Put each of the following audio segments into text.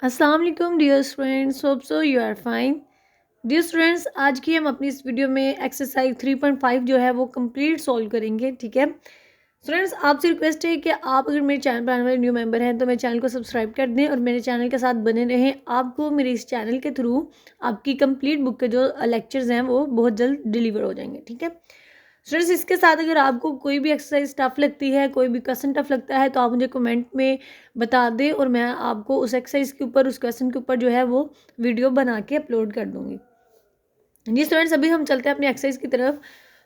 अस्सलाम वालेकुम dear students, hope so you are fine. Dear students, आज की हम अपनी इस वीडियो में एक्सरसाइज 3.5 जो है वो कंप्लीट सॉल्व करेंगे। ठीक है स्टूडेंट्स, आपसे रिक्वेस्ट है कि आप अगर मेरे चैनल पर आने वाले न्यू मेंबर हैं तो मेरे चैनल को सब्सक्राइब कर दें और मेरे चैनल के साथ बने रहें। आपको मेरे इस चैनल के थ्रू आपकी कंप्लीट बुक के जो लेक्चर्स हैं वो बहुत जल्द डिलीवर हो जाएंगे। ठीक है स्टूडेंट्स, इसके साथ अगर आपको कोई भी एक्सरसाइज टफ लगती है, कोई भी क्वेश्चन टफ लगता है तो आप मुझे कमेंट में बता दें और मैं आपको उस एक्सरसाइज के ऊपर, उस क्वेश्चन के ऊपर जो है वो वीडियो बना के अपलोड कर दूंगी। जी स्टूडेंट्स, अभी हम चलते हैं अपनी एक्सरसाइज की तरफ।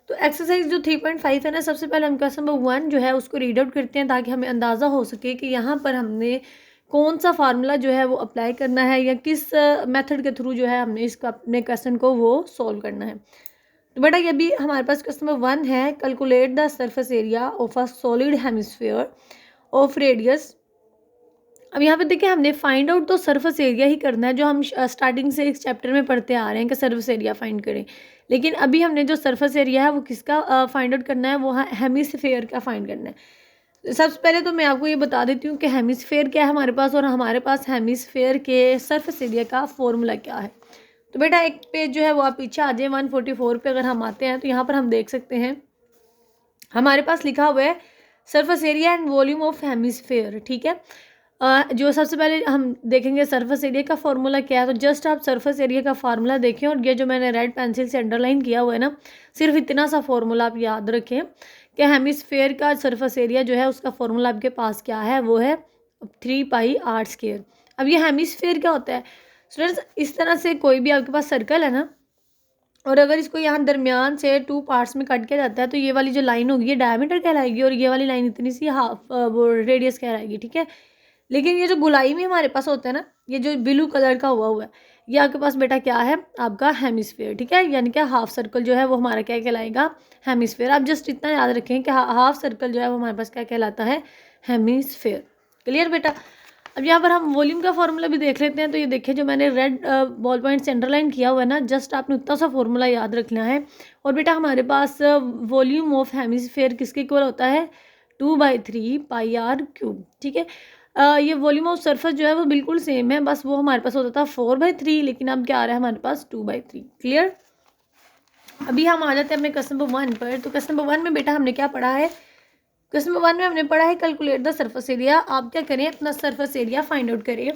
तो एक्सरसाइज जो 3.5 है ना, सबसे पहले हम क्वेश्चन नंबर 1 जो है उसको रीड आउट करते हैं ताकि हमें अंदाज़ा हो सके कि यहाँ पर हमने कौन सा फार्मूला जो है वो अप्लाई करना है या किस मेथड के थ्रू जो है हमने इसका अपने क्वेश्चन को वो सॉल्व करना है। तो बेटा ये भी हमारे पास क्वेश्चन नंबर 1 है, calculate the surface area of a solid hemisphere of radius. अब यहाँ पे देखिए, हमने फाइंड आउट तो सरफेस एरिया ही करना है, जो हम स्टार्टिंग से इस चैप्टर में पढ़ते आ रहे हैं कि सरफेस एरिया फाइंड करें। लेकिन अभी हमने जो सरफेस एरिया है वो किसका फाइंड आउट करना है, वो है हेमिस्फीयर का फाइंड करना है। सबसे पहले तो मैं आपको ये बता देती हूँ कि हेमिस्फीयर क्या है हमारे पास, और हमारे पास हेमिस्फीयर के सरफेस एरिया का फॉर्मूला क्या है। तो बेटा एक पेज जो है वो आप पीछे आ जाए, 144 पे अगर हम आते हैं तो यहाँ पर हम देख सकते हैं हमारे पास लिखा हुआ है surface area and volume of hemisphere. ठीक है जो सबसे पहले हम देखेंगे सरफेस एरिया का फॉर्मूला क्या है। तो जस्ट आप सरफेस एरिया का फार्मूला देखें और ये जो मैंने रेड पेंसिल से अंडरलाइन किया हुआ है ना, सिर्फ इतना सा फॉर्मूला आप याद रखें कि हेमिस्फीयर का सरफेस एरिया जो है उसका फॉर्मूला आपके पास क्या है, वो है 3πr²। अब ये हेमिस्फीयर क्या होता है स्टूडेंट्स, इस तरह से कोई भी आपके पास सर्कल है ना, और अगर इसको यहाँ दरमियान से 2 पार्ट्स में कट किया जाता है तो ये वाली जो लाइन होगी ये डायमीटर कहलाएगी और ये वाली लाइन इतनी सी हाफ वो रेडियस कहलाएगी। ठीक है, लेकिन ये जो गुलाई में हमारे पास होता है ना, ये जो ब्लू कलर का हुआ है, ये आपके पास बेटा क्या है, आपका हेमिस्फीयर। ठीक है, यानी कि हाफ सर्कल जो है वो हमारा क्या कहलाएगा, हेमिस्फीयर। आप जस्ट इतना याद रखें कि हाफ सर्कल जो है वो हमारे पास क्या कहलाता है, हेमिस्फीयर। क्लियर बेटा। अब यहाँ पर हम वॉल्यूम का फॉर्मूला भी देख लेते हैं। तो ये देखिए जो मैंने रेड बॉल पॉइंट से अंडरलाइन किया हुआ है ना, जस्ट आपने उतना सा फॉर्मूला याद रखना है। और बेटा हमारे पास वॉल्यूम ऑफ हेमिस्फीयर किसके इक्वल होता है, 2/3πr³। ठीक है ये वॉल्यूम ऑफ सरफेस जो है वो बिल्कुल सेम है, बस वो हमारे पास होता था 4/3, लेकिन अब क्या आ रहा है हमारे पास 2/3। क्लियर। अभी हम आ जाते हैं अपने क्वेश्चन नंबर 1 पर। तो क्वेश्चन नंबर 1 में बेटा हमने क्या पढ़ा है, क्वेश्चन नंबर 1 में हमने पढ़ा है कैलकुलेट द सरफेस एरिया। आप क्या करें, अपना सरफेस एरिया फाइंड आउट करें,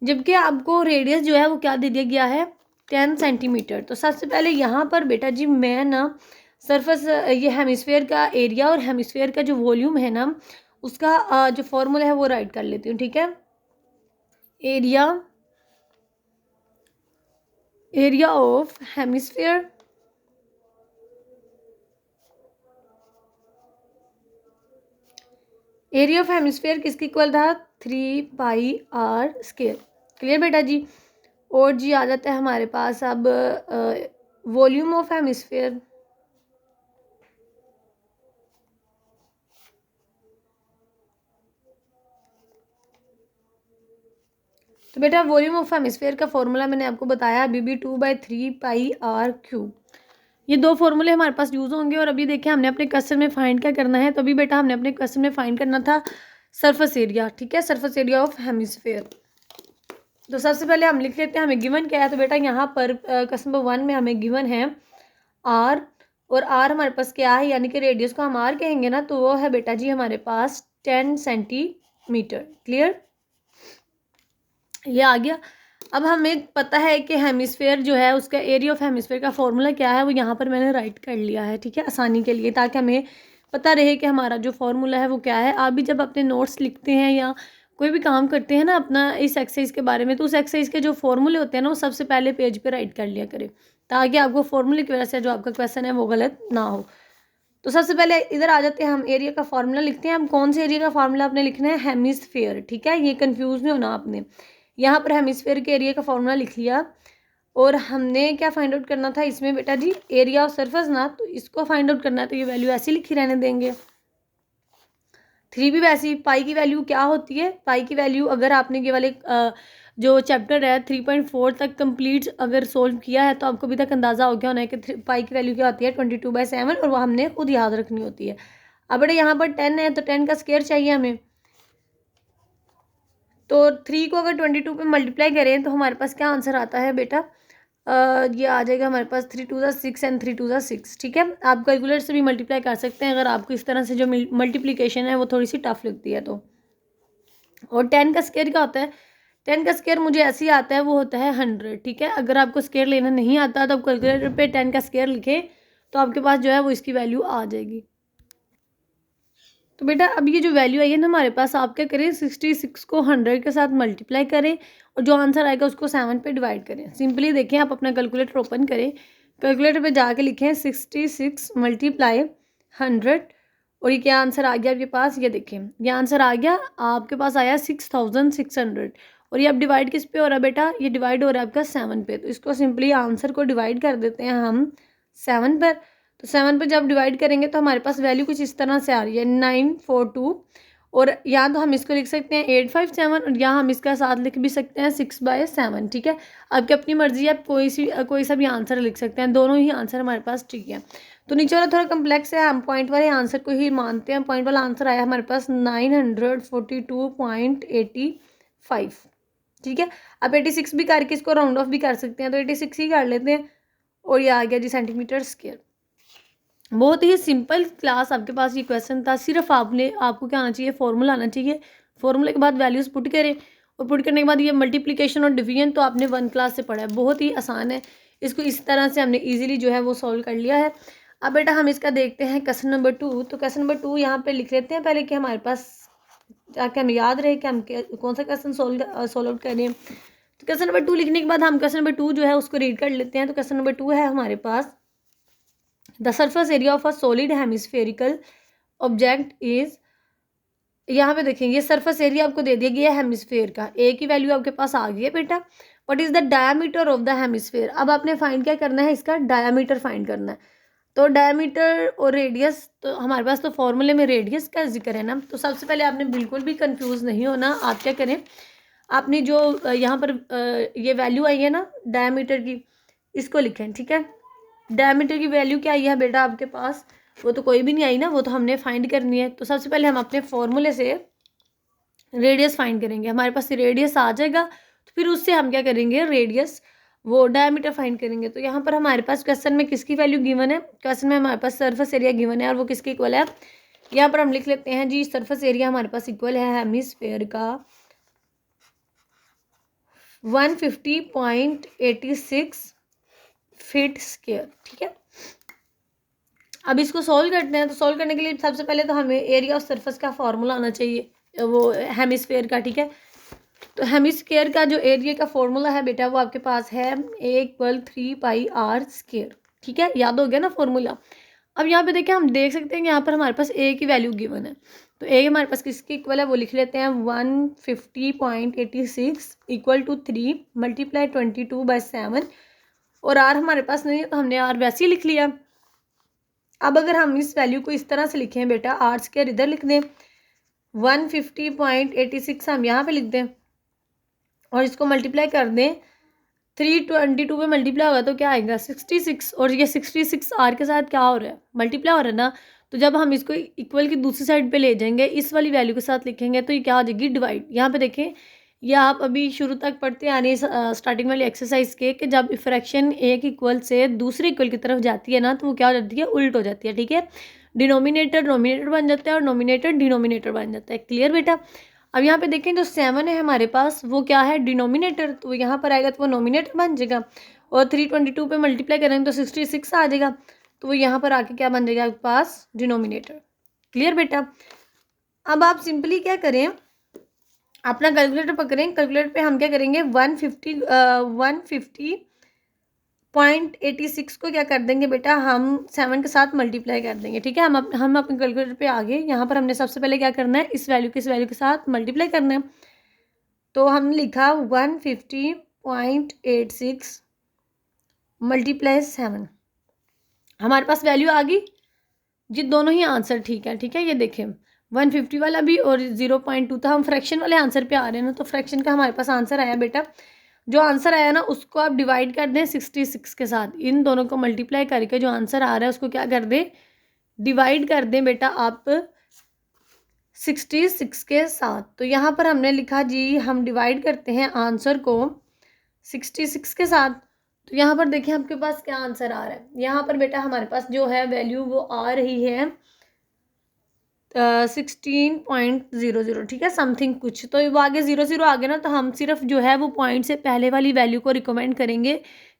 जबकि आपको रेडियस जो है वो क्या दे दिया गया है, 10 सेंटीमीटर। तो सबसे पहले यहाँ पर बेटा जी मैं ना सरफेस ये हेमिस्फीयर का एरिया और हेमिस्फीयर का जो वॉल्यूम है ना उसका जो फॉर्मूला है वो राइट कर लेती हूँ। ठीक है, area area of hemisphere area of hemisphere किसके इक्वल था, 3πr²। क्लियर बेटा जी। और जी आ जाता है हमारे पास अब वॉल्यूम ऑफ हेमिस्फीयर। तो बेटा वॉल्यूम ऑफ हेमिस्फीयर का फॉर्मूला मैंने आपको बताया अभी भी, 2/3πr³। ये दो फॉर्मूले हमारे पास यूज़ होंगे। और अभी देखिए हमने अपने क्वेश्चन में फाइंड क्या करना है। तो अभी बेटा हमने अपने क्वेश्चन में फाइंड करना था सरफेस एरिया। ठीक है, सरफेस एरिया ऑफ हेमिस्फीयर। तो सबसे पहले हम लिख लेते हैं हमें गिवन क्या है। तो बेटा यहाँ पर क्वेश्चन नंबर 1 में हमें गिवन है आर, और आर हमारे पास क्या है, यानी कि रेडियस को हम आर कहेंगे ना, तो वो है बेटा जी हमारे पास 10 सेंटीमीटर। क्लियर, ये आ गया। अब हमें पता है कि हेमिस्फीयर जो है उसका एरिया ऑफ हेमिस्फीयर का फॉर्मूला क्या है, वो यहाँ पर मैंने राइट कर लिया है। ठीक है, आसानी के लिए, ताकि हमें पता रहे कि हमारा जो फॉर्मूला है वो क्या है। आप भी जब अपने नोट्स लिखते हैं या कोई भी काम करते हैं ना अपना इस एक्सरसाइज के बारे में, तो उस एक्सरसाइज के जो फॉर्मूले होते हैं ना वो सबसे पहले पेज पे राइट कर लिया करें, ताकि आपको फॉर्मूले की वजह से जो आपका क्वेश्चन है वो गलत ना हो। तो सबसे पहले इधर आ जाते हैं, हम एरिया का फार्मूला लिखते हैं। हम कौन से एरिया का फार्मूला आपने लिखना है, हेमिस्फीयर। ठीक है, ये कंफ्यूज नहीं होना आपने। यहाँ पर हेमिस्फीयर के एरिया का फार्मूला लिख लिया। और हमने क्या फाइंड आउट करना था इसमें बेटा जी, एरिया ऑफ सरफेस ना, तो इसको फाइंड आउट करना है। तो ये वैल्यू ऐसी लिखी रहने देंगे, 3 भी वैसी। पाई की वैल्यू क्या होती है, पाई की वैल्यू अगर आपने ये वाले जो चैप्टर है 3.4 तक कंप्लीट अगर सोल्व किया है तो आपको अभी तक अंदाज़ा हो गया होना है कि पाई की वैल्यू क्या होती है, 22/7, और वो हमने खुद याद रखनी होती है। अब बेटा यहाँ पर 10 है तो 10 का स्क्वायर चाहिए हमें। तो 3 को अगर 22 पे मल्टीप्लाई करें तो हमारे पास क्या आंसर आता है बेटा, ये आ जाएगा हमारे पास 3 टू ज़ा 6 एंड 3 टू ज़ा 6। ठीक है, आप कैलकुलेटर से भी मल्टीप्लाई कर सकते हैं अगर आपको इस तरह से जो मल्टीप्लिकेशन है वो थोड़ी सी टफ लगती है तो। और 10 का स्क्वायर क्या होता है, 10 का स्क्वायर मुझे ऐसे ही आता है, वो होता है 100। ठीक है, अगर आपको स्क्वायर लेना नहीं आता तो आप कैलकुलेटर पे 10 का स्क्वायर लिखें तो आपके पास जो है वो इसकी वैल्यू आ जाएगी। तो बेटा अब ये जो वैल्यू आई है ना हमारे पास, आप क्या करें, 66 को 100 के साथ मल्टीप्लाई करें और जो आंसर आएगा उसको 7 पे डिवाइड करें। सिंपली देखें, आप अपना कैलकुलेटर ओपन करें, कैलकुलेटर पे जाके लिखें 66 मल्टीप्लाई 100 और ये क्या आंसर आ गया आपके पास, ये देखें ये आंसर आ गया आपके पास, आया 6600। और ये अब डिवाइड किस पे हो रहा है बेटा, ये डिवाइड हो रहा है आपका 7 पे। तो इसको सिंपली आंसर को डिवाइड कर देते हैं हम 7 पर। तो 7 पे जब डिवाइड करेंगे तो हमारे पास वैल्यू कुछ इस तरह से आ रही है 942। और या तो हम इसको लिख सकते हैं 857 और या हम इसका साथ लिख भी सकते हैं 6/7। ठीक है, आपकी अपनी मर्जी है, आप कोई सा भी आंसर लिख सकते हैं, दोनों ही आंसर हमारे पास ठीक है। तो नीचे वाला थोड़ा कम्प्लेक्स है, हम पॉइंट वाले आंसर को ही मानते हैं। पॉइंट वाला आंसर आया हमारे पास 942.85। ठीक है, आप 86 भी करके इसको राउंड ऑफ भी कर सकते हैं, तो 86 ही कर लेते हैं। और ये आ गया जी सेंटीमीटर स्क्वायर। बहुत ही सिंपल क्लास आपके पास ये क्वेश्चन था, सिर्फ आपको क्या आना चाहिए, फॉर्मूला आना चाहिए। फॉर्मूले के बाद वैल्यूज़ पुट करें और पुट करने के बाद ये मल्टीप्लिकेशन और डिवीजन तो आपने 1 क्लास से पढ़ा है, बहुत ही आसान है। इसको इस तरह से हमने इजीली जो है वो सॉल्व कर लिया है। अब बेटा हम इसका देखते हैं क्वेश्चन नंबर 2। तो क्वेश्चन नंबर 2 यहाँ पे लिख लेते हैं पहले कि हमारे पास, ताकि हमें याद रहे कि हम कौन सा क्वेश्चन सॉल्व आउट कर रहे हैं। तो क्वेश्चन नंबर 2 लिखने के बाद हम क्वेश्चन नंबर 2 जो है उसको रीड कर लेते हैं। तो क्वेश्चन नंबर 2 है हमारे पास, the surface area of a solid hemispherical object is, यहाँ पे देखें ये सरफेस एरिया आपको दे दिया गया है हेमिस्फेयर का, ए की वैल्यू आपके पास आ गई है बेटा। What is the diameter of the hemisphere, अब आपने फाइंड क्या करना है, इसका डायमीटर फाइंड करना है। तो डायमीटर और रेडियस, तो हमारे पास तो फॉर्मूले में रेडियस का जिक्र है ना, तो सबसे पहले आपने बिल्कुल भी कंफ्यूज नहीं होना। आप क्या करें, आपने जो यहाँ पर ये वैल्यू आई है ना डायमीटर की, इसको लिखें। ठीक है, डायमीटर की वैल्यू क्या आई है बेटा आपके पास, वो तो कोई भी नहीं आई ना, वो तो हमने फाइंड करनी है। तो सबसे पहले हम अपने फॉर्मूले से रेडियस फाइंड करेंगे, हमारे पास रेडियस आ जाएगा तो फिर उससे हम क्या करेंगे, रेडियस वो डायमीटर फाइंड करेंगे। तो यहाँ पर हमारे पास क्वेश्चन में किसकी वैल्यू गिवन है, क्वेश्चन में हमारे पास सरफेस एरिया गिवन है और वो किसके इक्वल है, यहाँ पर हम लिख लेते हैं जी सरफेस एरिया हमारे पास इक्वल है हेमिस्फेयर का 150.86 फीट स्क्वायर। ठीक है, अब इसको सॉल्व करते हैं। तो सॉल्व करने के लिए सबसे पहले तो हमें एरिया ऑफ सरफेस का फॉर्मूला आना चाहिए, वो हेमिस्फेयर का। ठीक है, तो हेमिस्फेयर का जो एरिया का फॉर्मूला है बेटा वो आपके पास है A = 3πr²। ठीक है, याद हो गया ना फॉर्मूला। अब यहाँ पे देखिए, हम देख सकते हैं कि यहाँ पर हमारे पास ए की वैल्यू गिवन है, तो ए हमारे पास किसके इक्वल है वो लिख लेते हैं 150.86 = 3 × 22/7। और आर हमारे पास नहीं है तो हमने आर वैसे ही लिख लिया। अब अगर हम इस वैल्यू को इस तरह से लिखें बेटा, आर स्क्वायर इधर लिख दें, 150.86 हम यहाँ पे लिख दें और इसको मल्टीप्लाई कर दें, 322 पे मल्टीप्लाई होगा तो क्या आएगा 66। और ये 66 आर के साथ क्या हो रहा है, मल्टीप्लाई हो रहा है ना। तो जब हम इसको इक्वल की दूसरी साइड पे ले जाएंगे, इस वाली वैल्यू के साथ लिखेंगे तो ये क्या हो जाएगी, डिवाइड। यहाँ पे देखें, या आप अभी शुरू तक पढ़ते आ रहे हैं स्टार्टिंग वाली एक्सरसाइज के, कि जब फ्रैक्शन एक इक्वल से दूसरे इक्वल की तरफ जाती है ना तो वो क्या हो जाती है, उल्ट हो जाती है। ठीक है, डिनोमिनेटर नोमिनेटर बन जाता है और नोमिनेटर डिनोमिनेटर बन जाता है। क्लियर बेटा। अब यहाँ पे देखें जो 7 है हमारे पास वो क्या है, डिनोमिनेटर, तो यहाँ पर आएगा तो वो नोमिनेटर बन जाएगा। और 322 पे मल्टीप्लाई करेंगे तो 66 आ जाएगा, तो वो यहाँ पर आके क्या बन जाएगा आपके पास, डिनोमिनेटर। क्लियर बेटा। अब आप सिंपली क्या करें, अपना कैलकुलेटर पकड़ें, कैलकुलेटर पे हम क्या करेंगे 150.86 को क्या कर देंगे बेटा, हम 7 के साथ मल्टीप्लाई कर देंगे। ठीक है, हम अपने कैलकुलेटर पे आ गए। यहाँ पर हमने सबसे पहले क्या करना है, इस वैल्यू के साथ मल्टीप्लाई करना है। तो हमने लिखा 150.86 × 7, हमारे पास वैल्यू आ गई जी, दोनों ही आंसर ठीक है। ठीक है, ये देखें 150 वाला भी और 0.2 था, हम फ्रैक्शन वाले आंसर पे आ रहे हैं ना, तो फ्रैक्शन का हमारे पास आंसर आया बेटा। जो आंसर आया ना उसको आप डिवाइड कर दें 66 के साथ, इन दोनों को मल्टीप्लाई करके जो आंसर आ रहा है उसको क्या कर दें, डिवाइड कर दें बेटा आप 66 के साथ। तो यहाँ पर हमने लिखा जी, हम डिवाइड करते हैं आंसर को 66 के साथ। तो यहाँ पर देखिए आपके पास क्या आंसर आ रहा है। यहाँ पर बेटा हमारे पास जो है वैल्यू वो आ रही है 16.00, ठीक है, समथिंग कुछ। तो वो आगे 00 आ गया ना, तो हम सिर्फ जो है वो पॉइंट से पहले वाली वैल्यू को रिकमेंड करेंगे,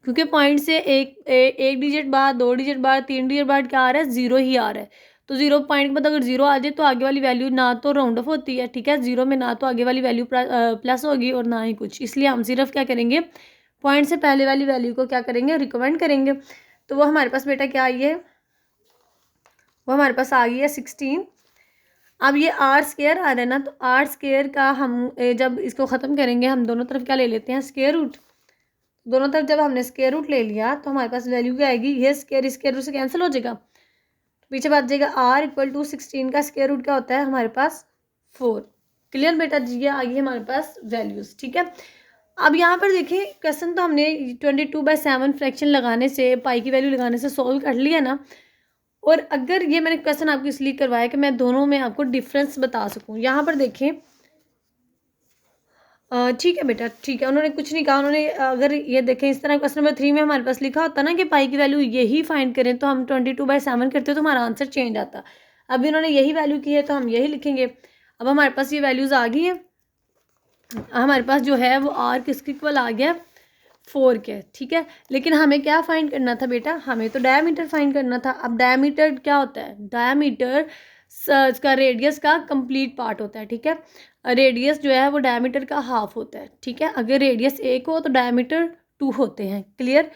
क्योंकि पॉइंट से एक डिजिट बाद, 2 डिजिट बाद, 3 डिजिट बाद क्या आ रहा है, 0 ही आ रहा है। तो 0 पॉइंट के बाद अगर 0 आ जाए तो आगे वाली वैल्यू ना तो राउंड ऑफ होती है, ठीक है, 0 में ना तो आगे वाली वैल्यू प्लस होगी और ना ही कुछ। इसलिए हम सिर्फ क्या करेंगे, पॉइंट से पहले वाली वैल्यू को क्या करेंगे, रिकमेंड करेंगे। तो वो हमारे पास बेटा क्या आई है, वो हमारे पास आ गई है 16। अब ये आर स्केयर आ रहा है ना, तो आर स्केयर का हम जब इसको ख़त्म करेंगे, हम दोनों तरफ क्या ले लेते हैं, स्केयर रूट। दोनों तरफ जब हमने स्केयर रूट ले लिया तो हमारे पास वैल्यू क्या आएगी, ये स्केयर रूट से कैंसिल हो जाएगा, पीछे बात जाएगा आर इक्वल टू 16 का स्केयर रूट क्या होता है हमारे पास 4। क्लियर बेटा जी, ये आ गई हमारे पास वैल्यूज़, ठीक है। अब यहाँ पर देखिए क्वेश्चन तो हमने 22/7 फ्रैक्शन लगाने से, पाई की वैल्यू लगाने से सॉल्व कर लिया ना। और अगर ये मैंने क्वेश्चन आपको इसलिए करवाया कि मैं दोनों में आपको डिफरेंस बता सकूं। यहाँ पर देखें, ठीक है बेटा, ठीक है, उन्होंने कुछ नहीं कहा। उन्होंने अगर ये देखें इस तरह क्वेश्चन नंबर 3 में हमारे पास लिखा होता ना कि पाई की वैल्यू यही फाइंड करें, तो हम 22/7 करते तो हमारा आंसर चेंज आता। अभी उन्होंने यही वैल्यू की है तो हम यही लिखेंगे। अब हमारे पास ये वैल्यूज़ आ गई हैं, हमारे पास जो है वो आर किसके इक्वल आ गया, 4 के, ठीक है। लेकिन हमें क्या फाइंड करना था बेटा, हमें तो डायमीटर फाइंड करना था। अब डायमीटर क्या होता है, डायमीटर इसका रेडियस का कंप्लीट पार्ट होता है, ठीक है। रेडियस जो है वो डायमीटर का हाफ होता है, ठीक है। अगर रेडियस 1 हो तो डायमीटर 2 होते हैं। क्लियर।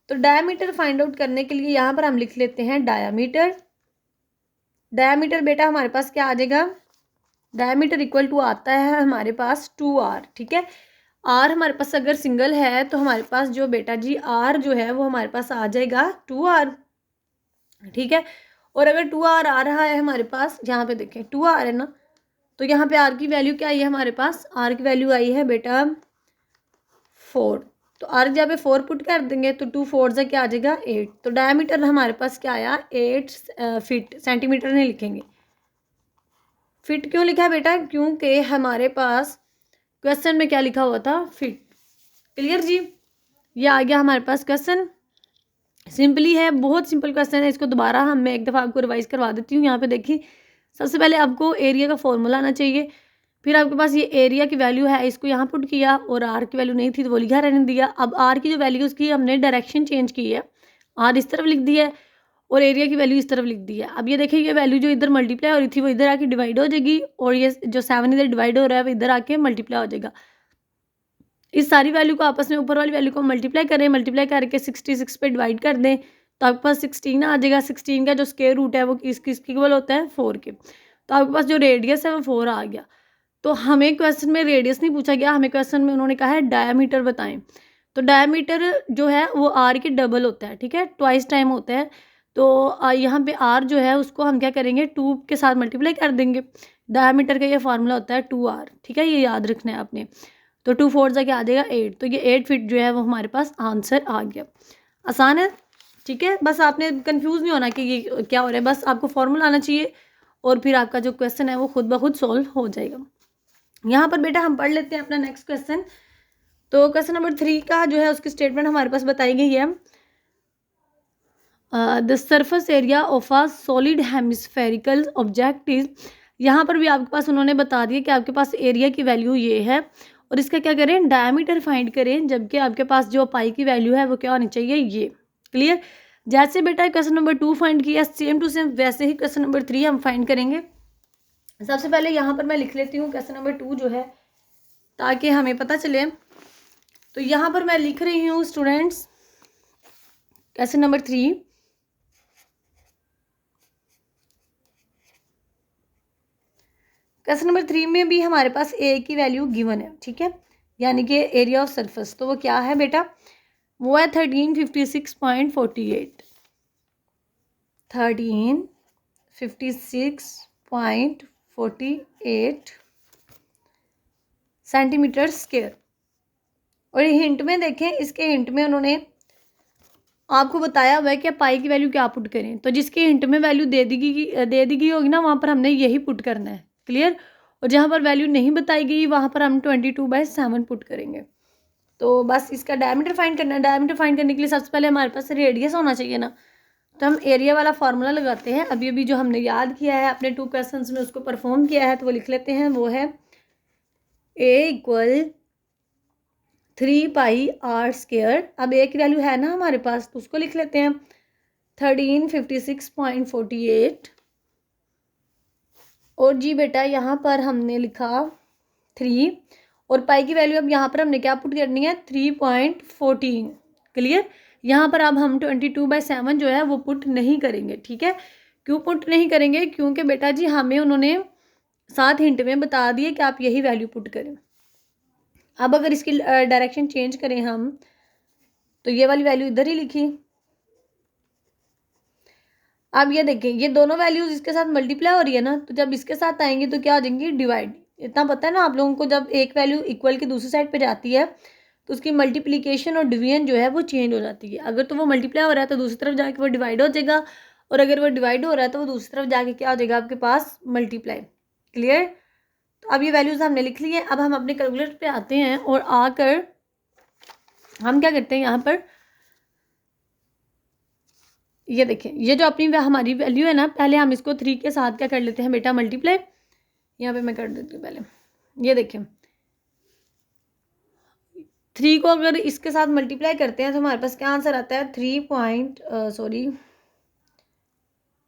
तो डायमीटर फाइंड आउट करने के लिए यहाँ पर हम लिख लेते हैं डायमीटर। डायमीटर बेटा हमारे पास क्या आ जाएगा, डायमीटर इक्वल टू आता है हमारे पास 2r, ठीक है। आर हमारे पास अगर सिंगल है तो हमारे पास जो बेटा जी आर जो है वो हमारे पास आ जाएगा 2r, ठीक है। और अगर 2r आ रहा है हमारे पास, यहाँ पे देखें 2r है ना, तो यहाँ पे आर की वैल्यू क्या आई है हमारे पास, आर की वैल्यू आई है बेटा 4। तो आर जहाँ पे 4 पुट कर देंगे तो 2 4 से क्या आ जाएगा 8। तो डायमीटर हमारे पास क्या आया 8 फीट, सेंटीमीटर नहीं लिखेंगे। फिट क्यों लिखा है बेटा, क्योंकि हमारे पास क्वेश्चन में क्या लिखा हुआ था, फिट। क्लियर जी, ये आ गया हमारे पास क्वेश्चन। सिंपली है, बहुत सिंपल क्वेश्चन है। इसको दोबारा मैं एक दफ़ा आपको रिवाइज करवा देती हूँ। यहाँ पे देखिए, सबसे पहले आपको एरिया का फॉर्मूला आना चाहिए। फिर आपके पास ये एरिया की वैल्यू है, इसको यहाँ पुट किया, और आर की वैल्यू नहीं थी तो वो लिखा रहने दिया। अब आर की जो वैल्यू उसकी हमने डायरेक्शन चेंज की है, आर इस तरफ लिख दी है और एरिया की वैल्यू इस तरफ लिख दी है। अब ये देखिए, ये वैल्यू जो इधर मल्टीप्लाई हो रही थी वो इधर आके डिवाइड हो जाएगी, और ये जो 7 इधर डिवाइड हो रहा है वो इधर आके मल्टीप्लाई हो जाएगा। इस सारी वैल्यू को आपस में, ऊपर वाली वैल्यू को मल्टीप्लाई करें, मल्टीप्लाई करके 66 पे डिवाइड कर दें तो आपके पास 16 आ जाएगा। 16 का जो स्क्वायर रूट है वो किसके इक्वल होता है, 4 के। तो आपके पास जो रेडियस है वो 4 आ गया। तो हमें क्वेश्चन में रेडियस नहीं पूछा गया, हमें क्वेश्चन में उन्होंने कहा है डायमीटर बताएं। तो डायमीटर जो है वो आर के डबल होता है, ठीक है, ट्वाइस टाइम होता है। तो यहाँ पे आर जो है उसको हम क्या करेंगे, 2 के साथ मल्टीप्लाई कर देंगे। डायमीटर का ये फार्मूला होता है 2r, ठीक है, ये याद रखना है आपने। तो 2 4 से क्या आ जाएगा 8। तो ये 8 फीट जो है वो हमारे पास आंसर आ गया। आसान है, ठीक है। बस आपने कंफ्यूज नहीं होना कि ये क्या हो रहा है, बस आपको फॉर्मूला आना चाहिए और फिर आपका जो क्वेश्चन है वो खुद ब खुद सॉल्व हो जाएगा। यहाँ पर बेटा हम पढ़ लेते हैं अपना नेक्स्ट क्वेश्चन। तो क्वेश्चन नंबर 3 का जो है उसकी स्टेटमेंट हमारे पास बताई गई है। The surface area of a solid hemispherical object is, यहाँ पर भी आपके पास उन्होंने बता दिया कि आपके पास एरिया की वैल्यू ये है और इसका क्या करें, डायमीटर फाइंड करें, जबकि आपके पास जो पाई की वैल्यू है वो क्या होनी चाहिए, ये। क्लियर। जैसे बेटा क्वेश्चन नंबर 2 फाइंड किया, सेम टू सेम वैसे ही क्वेश्चन नंबर 3 हम फाइंड करेंगे। सबसे पहले यहाँ पर मैं लिख लेती हूँ क्वेश्चन नंबर 2 जो है, ताकि हमें पता चले। तो यहाँ पर मैं लिख रही हूँ students question number 3। Question number 3 में भी हमारे पास ए की वैल्यू गिवन है, ठीक है, यानी कि एरिया ऑफ सरफेस। तो वो क्या है बेटा, वो है 1356.48, 1356.48 सेंटीमीटर स्क्वायर। और हिंट में देखें, इसके हिंट में उन्होंने आपको बताया हुआ है कि पाई की वैल्यू क्या पुट करें। तो जिसके हिंट में वैल्यू दे दी गई होगी ना, वहाँ पर हमने यही पुट करना है। क्लियर। और जहाँ पर वैल्यू नहीं बताई गई वहाँ पर हम 22/7 पुट करेंगे। तो बस इसका डायमीटर फाइंड करना है। डायमीटर फाइंड करने के लिए सबसे पहले हमारे पास रेडियस होना चाहिए ना, तो हम एरिया वाला फार्मूला लगाते हैं। अभी अभी जो हमने याद किया है अपने 2 क्वेश्चंस में उसको परफॉर्म किया है, तो वो लिख लेते हैं। वो है A = 3πr²। अब एक वैल्यू है ना हमारे पास, तो उसको लिख लेते हैं 1356.48। और जी बेटा यहाँ पर हमने लिखा 3, और पाई की वैल्यू अब यहाँ पर हमने क्या पुट करनी है, 3.14। क्लियर। यहाँ पर अब हम 22/7 जो है वो पुट नहीं करेंगे, ठीक है। क्यों पुट नहीं करेंगे, क्योंकि बेटा जी हमें उन्होंने 7 हिंट में बता दिए कि आप यही वैल्यू पुट करें। अब अगर इसकी डायरेक्शन चेंज करें हम, तो ये वाली वैल्यू इधर ही लिखी। अब ये देखें, ये दोनों वैल्यूज इसके साथ मल्टीप्लाई हो रही है ना, तो जब इसके साथ आएंगी तो क्या हो जाएंगी, डिवाइड। इतना पता है ना आप लोगों को, जब एक वैल्यू इक्वल की दूसरी साइड पे जाती है तो उसकी मल्टीप्लिकेशन और डिवीजन जो है वो चेंज हो जाती है। अगर तो वो मल्टीप्लाई हो रहा है तो दूसरी तरफ जाके वो डिवाइड हो जाएगा, और अगर वो डिवाइड हो रहा है तो वो दूसरी तरफ जाके क्या हो जाएगा आपके पास, मल्टीप्लाई। क्लियर। तो अब ये वैल्यूज हमने लिख ली है। अब हम अपने कैलकुलेटर पे आते हैं और आकर हम क्या करते हैं, यहाँ पर ये देखें, ये जो अपनी हमारी वैल्यू है ना, पहले हम इसको 3 के साथ क्या कर लेते हैं बेटा, मल्टीप्लाई। यहाँ पे मैं कर देती हूँ पहले। ये देखें, 3 को अगर इसके साथ मल्टीप्लाई करते हैं तो हमारे पास क्या आंसर आता है, 3 ×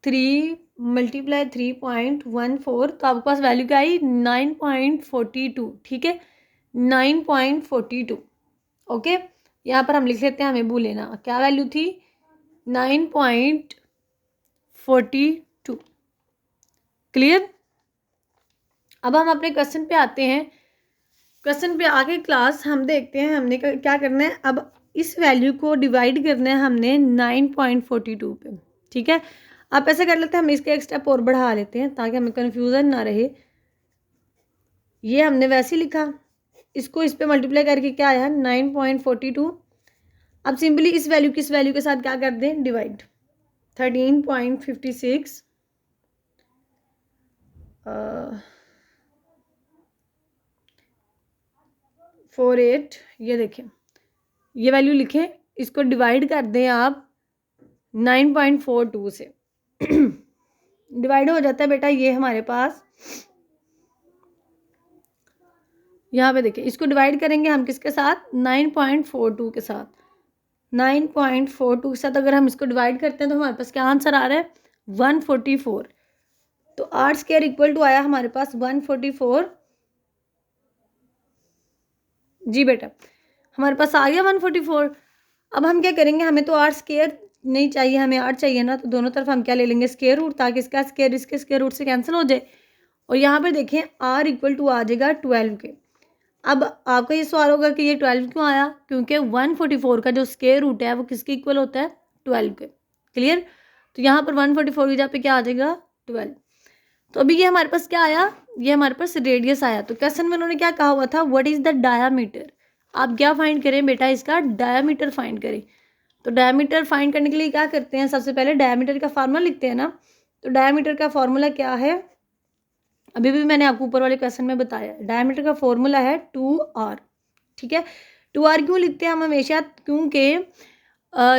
3.14। तो आपके पास वैल्यू क्या आई, 9.42। ठीक है, 9.42। ओके, यहाँ पर हम लिख लेते हैं, हमें भूल लेना क्या वैल्यू थी, 9.42। क्लियर। अब हम अपने क्वेश्चन पे आते हैं। क्वेश्चन पे आगे क्लास हम देखते हैं हमने क्या करना है। अब इस वैल्यू को डिवाइड करना है हमने 9.42 पे। ठीक है, आप ऐसे कर लेते हैं, हम इसके एक स्टेप और बढ़ा लेते हैं ताकि हमें कन्फ्यूज़न ना रहे। ये हमने वैसे ही लिखा, इसको इस पे मल्टीप्लाई करके क्या आया, 9.42। अब सिंपली इस वैल्यू की इस वैल्यू के साथ क्या कर दें, डिवाइड। 13.56 48। ये देखें, ये वैल्यू लिखें, इसको डिवाइड कर दें आप 9.42 से। डिवाइड हो जाता है बेटा ये हमारे पास। यहाँ पे देखिए, इसको डिवाइड करेंगे हम किसके साथ, 9.42 के साथ। 9.42 के साथ अगर हम इसको डिवाइड करते हैं तो हमारे पास क्या आंसर आ रहा है, 144। तो r² इक्वल टू आया हमारे पास 144। जी बेटा, हमारे पास आ गया 144। अब हम क्या करेंगे, हमें तो r² नहीं चाहिए, हमें r चाहिए ना, तो दोनों तरफ हम क्या ले लेंगे, स्क्वायर रूट, ताकि इसका स्क्वायर इसके स्क्वायर रूट से कैंसिल हो जाए। और यहाँ पे देखें r इक्वल टू आ जाएगा 12 के। अब आपका ये सवाल होगा कि ये 12 क्यों आया, क्योंकि 144 का जो स्क्वायर रूट है वो किसके इक्वल होता है, 12 के। क्लियर। तो यहाँ पर 144 की जगह पे क्या आ जाएगा, 12। तो अभी ये हमारे पास क्या आया, ये हमारे पास रेडियस आया। तो क्वेश्चन में उन्होंने क्या कहा हुआ था, व्हाट इज द डायामीटर। आप क्या फाइंड करें बेटा, इसका डायामीटर फाइंड करें। तो डायामीटर फाइंड करने के लिए क्या करते हैं, सबसे पहले डायामीटर का फार्मूला लिखते हैं ना। तो डायामीटर का फार्मूला क्या है, अभी भी मैंने आपको ऊपर वाले क्वेश्चन में बताया। डायमीटर का फॉर्मूला है 2r। ठीक है, 2r क्यों लिखते हैं हम हमेशा, क्योंकि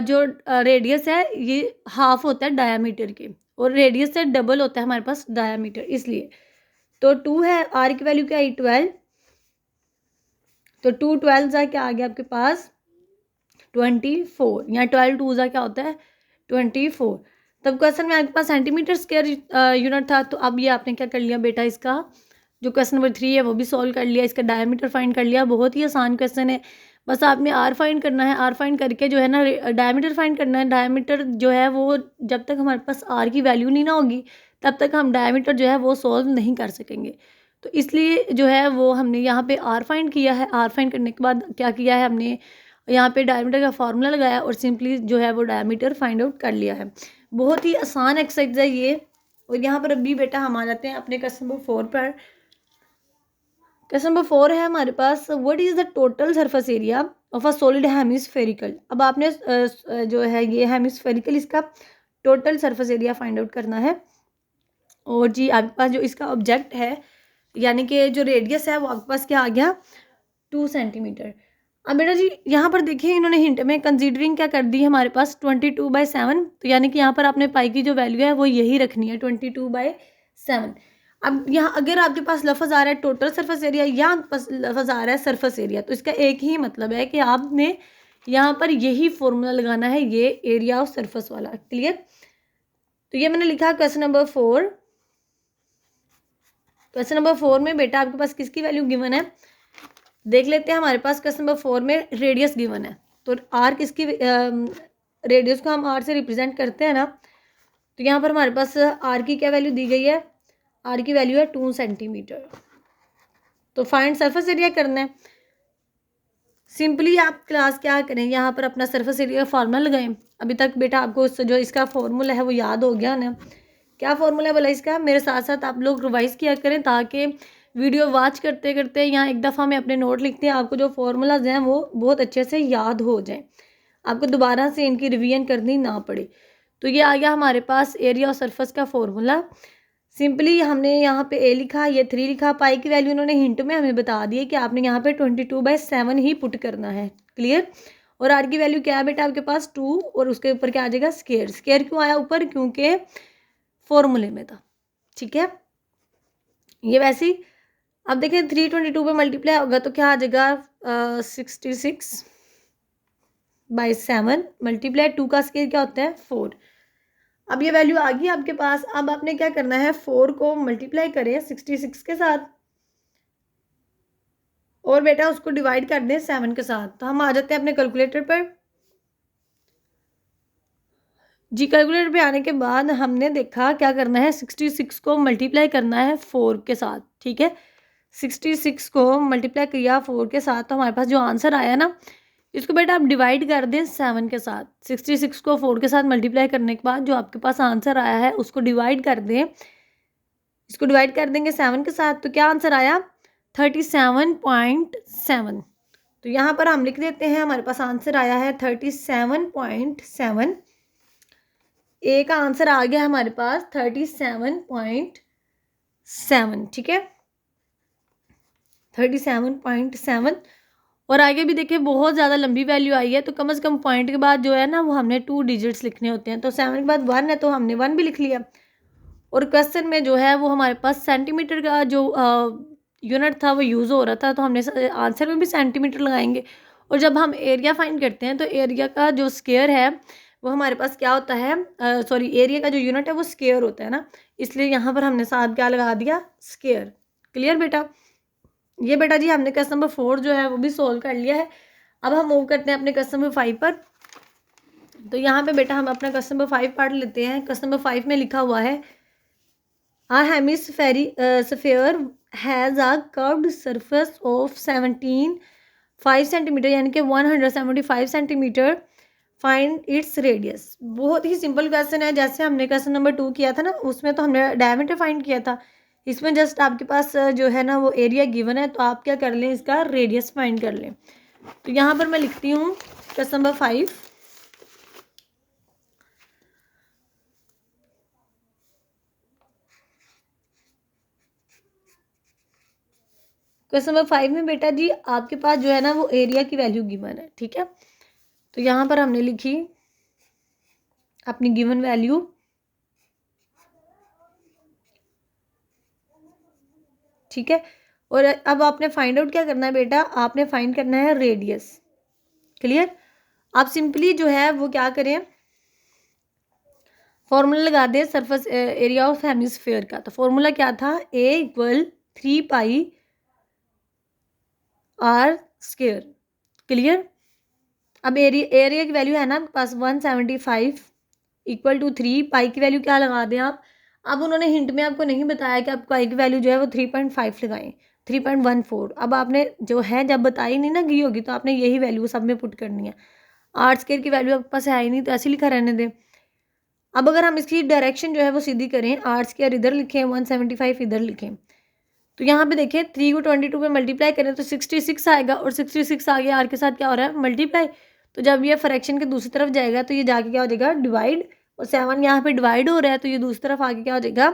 जो रेडियस है ये हाफ होता है डायमीटर के, और रेडियस से डबल होता है हमारे पास डायमीटर, इसलिए। तो 2 है, r की वैल्यू क्या है, 12। तो 2 12 जा क्या आ गया आपके पास, 24। यहाँ 12 2 जा क्या होता है, 24। तब क्वेश्चन में आपके पास सेंटीमीटर स्क्वायर यूनिट था। तो अब ये आपने क्या कर लिया बेटा, इसका जो क्वेश्चन नंबर 3 है वो भी सॉल्व कर लिया, इसका डायमीटर फाइंड कर लिया। बहुत ही आसान क्वेश्चन है, बस आपने आर फाइंड करना है। आर फाइंड करके जो है ना डायमीटर फाइंड करना है। डायमीटर जो है वो जब तक हमारे पास आर की वैल्यू नहीं ना होगी तब तक हम डायमीटर जो है वो सॉल्व नहीं कर सकेंगे। तो इसलिए जो है वो हमने यहाँ पे आर फाइंड किया है। आर फाइंड करने के बाद क्या किया है हमने, यहाँ पे डायमीटर का फार्मूला लगाया और सिंपली जो है वो डायमीटर फाइंड आउट कर लिया है। बहुत ही आसान एक्सरसाइज है ये। और यहाँ पर अभी बेटा हम आ जाते हैं अपने क्वेश्चन नंबर 4 पर। क्वेश्चन नंबर 4 है हमारे पास, what is the total surface area of a solid hemispherical. अब आपने जो है ये हेमिस्फेरिकल, इसका total surface area find out करना है। और जी आपके पास जो इसका ऑब्जेक्ट है यानी कि जो रेडियस है वो आपके पास क्या आ गया 2 सेंटीमीटर। अब बेटा जी यहाँ पर देखिए इन्होंने हिंट में कंसीडरिंग क्या कर दी है हमारे पास 22/7, तो यानी कि यहाँ पर आपने पाई की जो वैल्यू है वो यही रखनी है 22/7। अब यहाँ अगर आपके पास लफ्ज़ आ रहा है टोटल सरफेस एरिया या आपके पास लफ्ज़ आ रहा है सरफेस एरिया, तो इसका एक ही मतलब है कि आपने यहाँ पर यही फॉर्मूला लगाना है, ये एरिया ऑफ सरफेस वाला। क्लियर? तो ये मैंने लिखा क्वेश्चन नंबर 4। क्वेश्चन नंबर 4 में बेटा आपके पास किसकी वैल्यू गिवन है देख लेते हैं। हमारे पास क्वेश्चन नंबर 4 में रेडियस गिवन है, तो आर किसकी रेडियस को हम आर से रिप्रेजेंट करते हैं ना, तो यहाँ पर हमारे पास आर की क्या वैल्यू दी गई है, आर की वैल्यू है 2 सेंटीमीटर। तो फाइंड सरफेस एरिया करना है। सिंपली आप क्लास क्या करें, यहाँ पर अपना सरफेस एरिया का फार्मूला लगाएं। अभी तक बेटा आपको जो इसका फार्मूला है वो याद हो गया ना, क्या फार्मूला बोला इसका, मेरे साथ साथ आप लोग रिवाइज किया करें ताकि वीडियो वॉच करते करते यहाँ एक दफ़ा में अपने नोट लिखते हैं, आपको जो फार्मूलाज हैं वो बहुत अच्छे से याद हो जाएं, आपको दोबारा से इनकी रिवीजन करनी ना पड़े। तो ये आ गया हमारे पास एरिया और सरफेस का फॉर्मूला। सिंपली हमने यहाँ पे ए लिखा, ये 3 लिखा, पाई की वैल्यू उन्होंने हिंट में हमें बता दी है कि आपने यहाँ पे 22/7 ही पुट करना है। क्लियर? और आर की वैल्यू क्या है बेटा आपके पास 2, और उसके ऊपर क्या आ जाएगा स्क्वायर। स्क्वायर क्यों आया ऊपर, क्योंकि फॉर्मूले में था। ठीक है, ये वैसे ही अब देखिए 322 पे मल्टीप्लाई होगा तो क्या आ जाएगा 66/7 मल्टीप्लाई 2 का स्क्वायर क्या होता है 4। अब ये वैल्यू आ गई आपके पास। अब आपने क्या करना है 4 को मल्टीप्लाई करें 66 के साथ और बेटा उसको डिवाइड कर दें 7 के साथ। तो हम आ जाते हैं अपने कैलकुलेटर पर। जी कैलकुलेटर पे आने के बाद हमने देखा क्या करना है, 66 को मल्टीप्लाई करना है 4 के साथ। ठीक है, 66 को मल्टीप्लाई किया 4 के साथ, तो हमारे पास जो आंसर आया ना, इसको बेटा आप डिवाइड कर दें 7 के साथ। 66 को 4 के साथ मल्टीप्लाई करने के बाद जो आपके पास आंसर आया है उसको डिवाइड कर दें, इसको डिवाइड कर देंगे 7 के साथ, तो क्या आंसर आया 37.7। तो यहाँ पर हम लिख देते हैं हमारे पास आंसर आया है 37.7। ए का आंसर आ गया हमारे पास 37.7। ठीक है, 37.7। और आगे भी देखिए बहुत ज़्यादा लंबी वैल्यू आई है, तो कम से कम पॉइंट के बाद जो है ना वो हमने 2 डिजिट्स लिखने होते हैं। तो 7 के बाद 1 है तो हमने 1 भी लिख लिया। और क्वेश्चन में जो है वो हमारे पास सेंटीमीटर का जो यूनिट था वो यूज़ हो रहा था, तो हमने आंसर में भी सेंटीमीटर लगाएंगे। और जब हम एरिया फाइंड करते हैं तो एरिया का जो स्क्वायर है वो हमारे पास क्या होता है, सॉरी एरिया का जो यूनिट है वो स्क्वायर होता है ना, इसलिए यहाँ पर हमने साथ क्या लगा दिया स्क्वायर। क्लियर बेटा? ये बेटा जी हमने क्वेश्चन नंबर 4 जो है वो भी सोल्व कर लिया है। अब हम मूव करते हैं अपने क्वेश्चन नंबर 5 पर। तो यहाँ पे बेटा हम अपना क्वेश्चन नंबर 5 पढ़ लेते हैं। क्वेश्चन नंबर 5 में लिखा हुआ है A sphere has a curved surface of 5 centimetre यानी कि 175 सेंटीमीटर, फाइंड इट्स रेडियस। बहुत ही सिंपल क्वेश्चन है, जैसे हमने क्वेश्चन नंबर 2 किया था ना उसमें तो हमने डायमीटर फाइंड किया था, इसमें जस्ट आपके पास जो है ना वो एरिया गिवन है, तो आप क्या कर लें इसका रेडियस फाइंड कर लें। तो यहाँ पर मैं लिखती हूँ क्वेश्चन नंबर 5। क्वेश्चन नंबर 5 में बेटा जी आपके पास जो है ना वो एरिया की वैल्यू गिवन है। ठीक है, तो यहाँ पर हमने लिखी अपनी गिवन वैल्यू। ठीक है, और अब आपने फाइंड आउट क्या करना है बेटा, आपने फाइंड करना है रेडियस। क्लियर? आप सिंपली जो है वो क्या करें फॉर्मूला लगा दें सरफेस एरिया ऑफ हेमिस्फीयर का। तो फॉर्मूला क्या था, A = 3 r स्क्वायर। क्लियर? अब एरिया की वैल्यू है ना आपके पास 175 = 3, पाई की वैल्यू क्या लगा दें आप। अब उन्होंने हिंट में आपको नहीं बताया कि आप पाई की वैल्यू जो है वो 3.5 लगाएं, 3.14। अब आपने जो है जब बताई नहीं ना गई होगी तो आपने यही वैल्यू सब में पुट करनी है। आर स्क्वायर की वैल्यू आपके पास है ही नहीं तो ऐसे लिखा रहने दें। अब अगर हम इसकी डायरेक्शन जो है वो सीधी करें, आर स्क्वायर इधर लिखें 175 इधर लिखें, तो यहाँ पे देखिए 3 को 22 पे मल्टीप्लाई करें तो 66 आएगा, और 66 आगे आर के साथ क्या हो रहा है मल्टीप्लाई। तो जब ये फ्रैक्शन के दूसरी तरफ जाएगा तो ये जाके क्या हो जाएगा डिवाइड, और 7 यहाँ पे डिवाइड हो रहा है तो ये दूसरी तरफ आके क्या हो जाएगा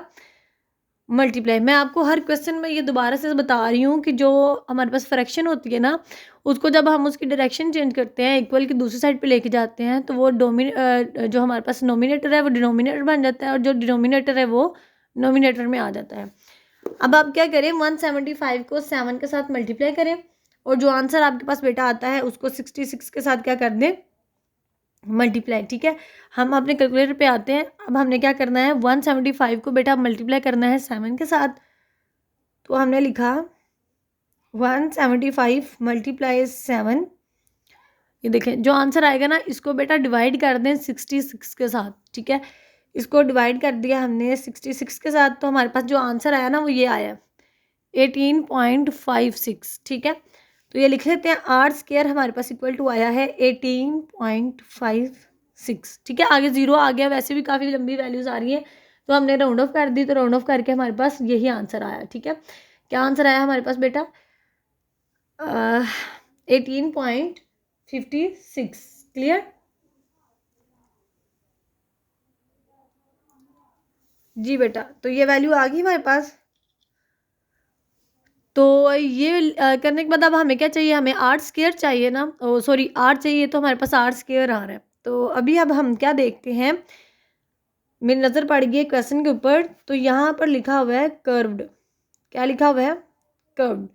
मल्टीप्लाई। मैं आपको हर क्वेश्चन में ये दोबारा से बता रही हूँ कि जो हमारे पास फ्रैक्शन होती है ना, उसको जब हम उसकी डायरेक्शन चेंज करते हैं, इक्वल की दूसरी साइड पे लेके जाते हैं, तो वो जो हमारे पास नोमिनेटर है वो डिनोमिनेटर बन जाता है, और जो डिनोमिनेटर है वो नोमिनेटर में आ जाता है। अब आप क्या करें, 175 को 7 के साथ मल्टीप्लाई करें, और जो आंसर आपके पास बेटा आता है उसको 66 के साथ क्या कर दें, मल्टीप्लाई। ठीक है, हम अपने कैलकुलेटर पे आते हैं। अब हमने क्या करना है, 175 को बेटा मल्टीप्लाई करना है 7 के साथ। तो हमने लिखा 175 मल्टीप्लाई 7। ये देखें जो आंसर आएगा ना, इसको बेटा डिवाइड कर दें 66 के साथ। ठीक है, इसको डिवाइड कर दिया हमने 66 के साथ, तो हमारे पास जो आंसर आया ना वो ये आया 18.56। ठीक है, तो ये लिख लेते हैं, आर स्क्वायर हमारे पास इक्वल टू आया है 18.56। ठीक है, आगे जीरो आ गया, वैसे भी काफ़ी लंबी वैल्यूज आ रही है, तो हमने राउंड ऑफ कर दी, तो राउंड ऑफ करके हमारे पास यही आंसर आया। ठीक है, क्या आंसर आया हमारे पास बेटा, 18.56। क्लियर जी बेटा, तो ये वैल्यू आ गई हमारे पास। तो ये करने के बाद अब हमें क्या चाहिए, हमें आर स्क्वायर चाहिए ना, सॉरी आर चाहिए, तो हमारे पास आर स्क्वायर आ रहा है। तो अभी अब हम क्या देखते हैं, मेरी नज़र पड़ गई है क्वेश्चन के ऊपर, तो यहाँ पर लिखा हुआ है कर्व्ड। क्या लिखा हुआ है, कर्व्ड।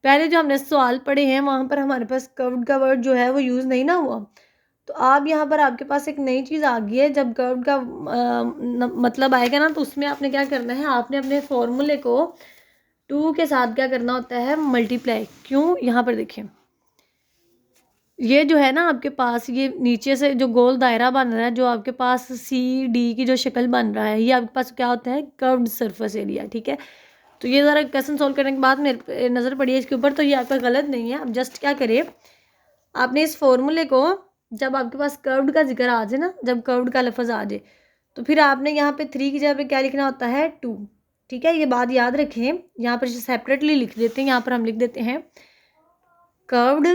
पहले जो हमने सवाल पढ़े हैं वहाँ पर हमारे पास कर्व्ड का वर्ड जो है वो यूज़ नहीं ना हुआ। तो आप यहाँ पर आपके पास एक नई चीज़ आ गई है, जब कर्व्ड का मतलब आएगा ना, तो उसमें आपने क्या करना है, आपने अपने फॉर्मूले को 2 के साथ क्या करना होता है, मल्टीप्लाई। क्यों, यहाँ पर देखिए, ये जो है ना आपके पास, ये नीचे से जो गोल दायरा बन रहा है, जो आपके पास सी डी की जो शक्ल बन रहा है, ये आपके पास क्या होता है, कर्व्ड सरफेस एरिया। ठीक है, तो ये ज़रा क्वेश्चन सोल्व करने के बाद मेरे नज़र पड़ी है इसके ऊपर, तो ये आपका गलत नहीं है। अब जस्ट क्या करें, आपने इस फॉर्मूले को, जब आपके पास कर्व्ड का जिक्र आ जाए ना, जब कर्व्ड का लफ्ज़ आ जाए, तो फिर आपने यहाँ पे 3 की जगह पे क्या लिखना होता है, 2। ठीक है, ये बात याद रखें, यहाँ पर सेपरेटली लिख देते हैं, यहाँ पर हम लिख देते हैं curved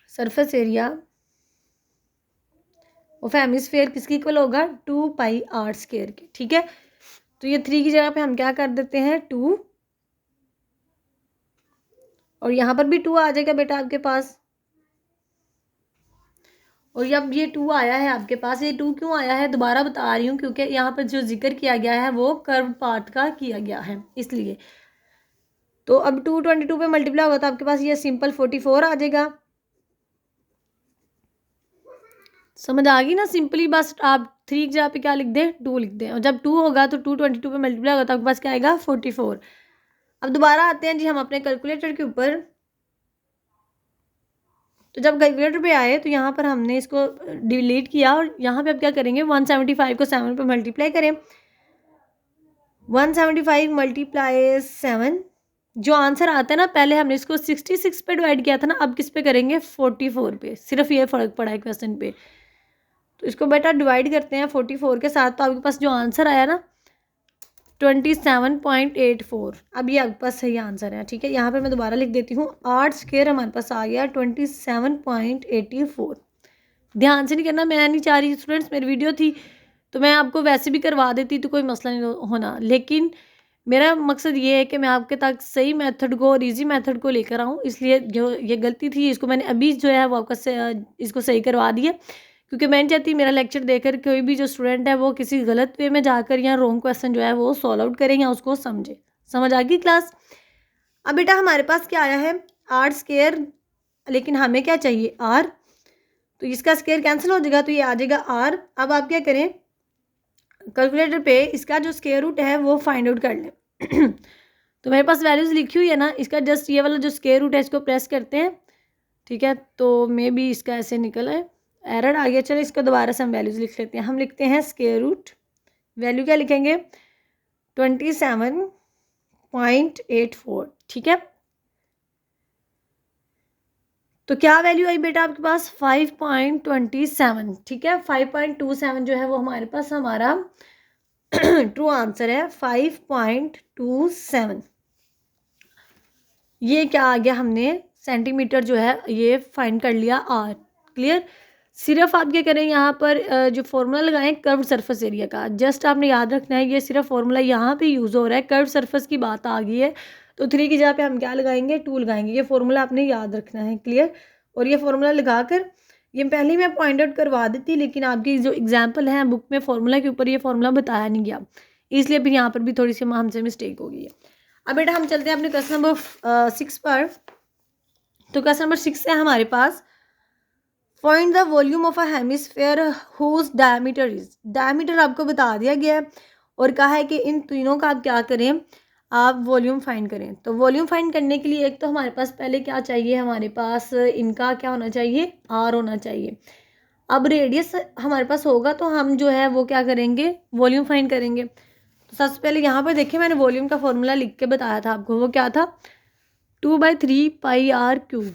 surface area of hemisphere किसकी इक्वल होगा, 2 पाई आर स्क्वायर के। ठीक है, तो ये 3 की जगह पे हम क्या कर देते हैं, 2, और यहाँ पर भी 2 आ जाएगा बेटा आपके पास। और जब ये 2 आया है आपके पास, ये 2 क्यों आया है दोबारा बता रही हूँ, क्योंकि यहाँ पर जो जिक्र किया गया है वो कर्व पार्ट का किया गया है, इसलिए। तो अब 222 पे मल्टीप्लाई होगा तो आपके पास ये सिंपल 44 आ जाएगा। समझ आ गई ना, सिंपली बस आप 3 की जगह पे क्या लिख दें, 2 लिख दें, और जब 2 होगा तो 222 पे मल्टीप्लाई होगा तो आपके पास क्या आएगा, 44। अब दोबारा आते हैं जी हम अपने कैलकुलेटर के ऊपर। तो जब कैलकुलेटर पे आए तो यहाँ पर हमने इसको डिलीट किया, और यहाँ पे अब क्या करेंगे, 175 को 7 पे मल्टीप्लाई करें। 175 मल्टीप्लाई 7, जो आंसर आता है ना, पहले हमने इसको 66 पे डिवाइड किया था ना, अब किस पे करेंगे, 44 पे। सिर्फ ये फ़र्क पड़ा है क्वेश्चन पे। तो इसको बेटा डिवाइड करते हैं 44 के साथ, तो आपके पास जो आंसर आया ना 27.84। अब ये आपके पास सही आंसर है। ठीक है, यहाँ पर मैं दोबारा लिख देती हूँ, आर स्क्वायर हमारे पास आ गया 27.84। ध्यान से नहीं करना, मैं नहीं चाह रही स्टूडेंट्स, मेरी वीडियो थी तो मैं आपको वैसे भी करवा देती तो कोई मसला नहीं होना, लेकिन मेरा मकसद ये है कि मैं आपके तक सही मेथड को और इजी मेथड को लेकर आऊँ, इसलिए जो ये गलती थी इसको मैंने अभी जो है वो आपका इसको सही करवा दिया, क्योंकि मैं नहीं चाहती मेरा लेक्चर देखकर कोई भी जो स्टूडेंट है वो किसी गलत वे में जाकर या रॉन्ग क्वेश्चन जो है वो सॉल्व आउट करें या उसको समझे। समझ आ गई क्लास। अब बेटा हमारे पास क्या आया है, आर स्क्वायर, लेकिन हमें क्या चाहिए, आर, तो इसका स्क्वायर कैंसिल हो जाएगा, तो ये आ जाएगा आर। अब आप क्या करें, कैलकुलेटर पे इसका जो स्क्वायर रूट है वो फाइंड आउट कर लें। तो मेरे पास वैल्यूज़ लिखी हुई है ना, इसका जस्ट ये वाला जो स्क्वायर रूट है इसको प्रेस करते हैं। ठीक है, तो मे बी इसका ऐसे निकला है, एरर आ गया। चलो इसको दोबारा से हम वैल्यूज़ लिख लेते हैं। हम लिखते हैं स्क्वायर रूट, वैल्यू क्या लिखेंगे, 27.84। ठीक है, तो क्या वैल्यू आई बेटा आपके पास, 5.27। ठीक है, 5.27 जो है वो हमारे पास हमारा ट्रू आंसर है, 5.27। ये क्या आ गया, हमने सेंटीमीटर जो है ये फाइंड कर लिया आर। क्लियर, सिर्फ आप क्या करें यहाँ पर जो फॉर्मूला लगाएं कर्व्ड सरफेस एरिया का, जस्ट आपने याद रखना है ये सिर्फ फॉर्मूला यहाँ पे यूज़ हो रहा है, कर्व्ड सरफेस की बात आ गई है तो 3 की जगह पे हम क्या लगाएंगे, 2 लगाएंगे। ये फॉर्मूला आपने याद रखना है, क्लियर। और ये फॉर्मूला लगाकर, ये पहले ही मैं पॉइंट आउट करवा देती लेकिन आपकी जो एग्जाम्पल है बुक में फॉर्मूला के ऊपर ये फॉर्मूला बताया नहीं गया, इसलिए फिर यहाँ पर भी थोड़ी सी हमसे मिस्टेक हो गई है। अब बेटा हम चलते हैं अपने क्वेश्चन नंबर 6 पर। तो क्वेश्चन नंबर 6 है हमारे पास, find the volume of a hemisphere whose diameter is. Diameter आपको बता दिया गया है और कहा है कि इन तीनों का आप क्या करें, आप वॉल्यूम फाइंड करें। तो वॉल्यूम फाइंड करने के लिए एक तो हमारे पास पहले क्या चाहिए, हमारे पास इनका क्या होना चाहिए, आर होना चाहिए। अब रेडियस हमारे पास होगा तो हम जो है वो क्या करेंगे, वॉल्यूम फाइंड करेंगे। तो सबसे पहले यहाँ पर देखिए मैंने वॉल्यूम का फॉर्मूला लिख के बताया था आपको, वो क्या था, 2/3πr³।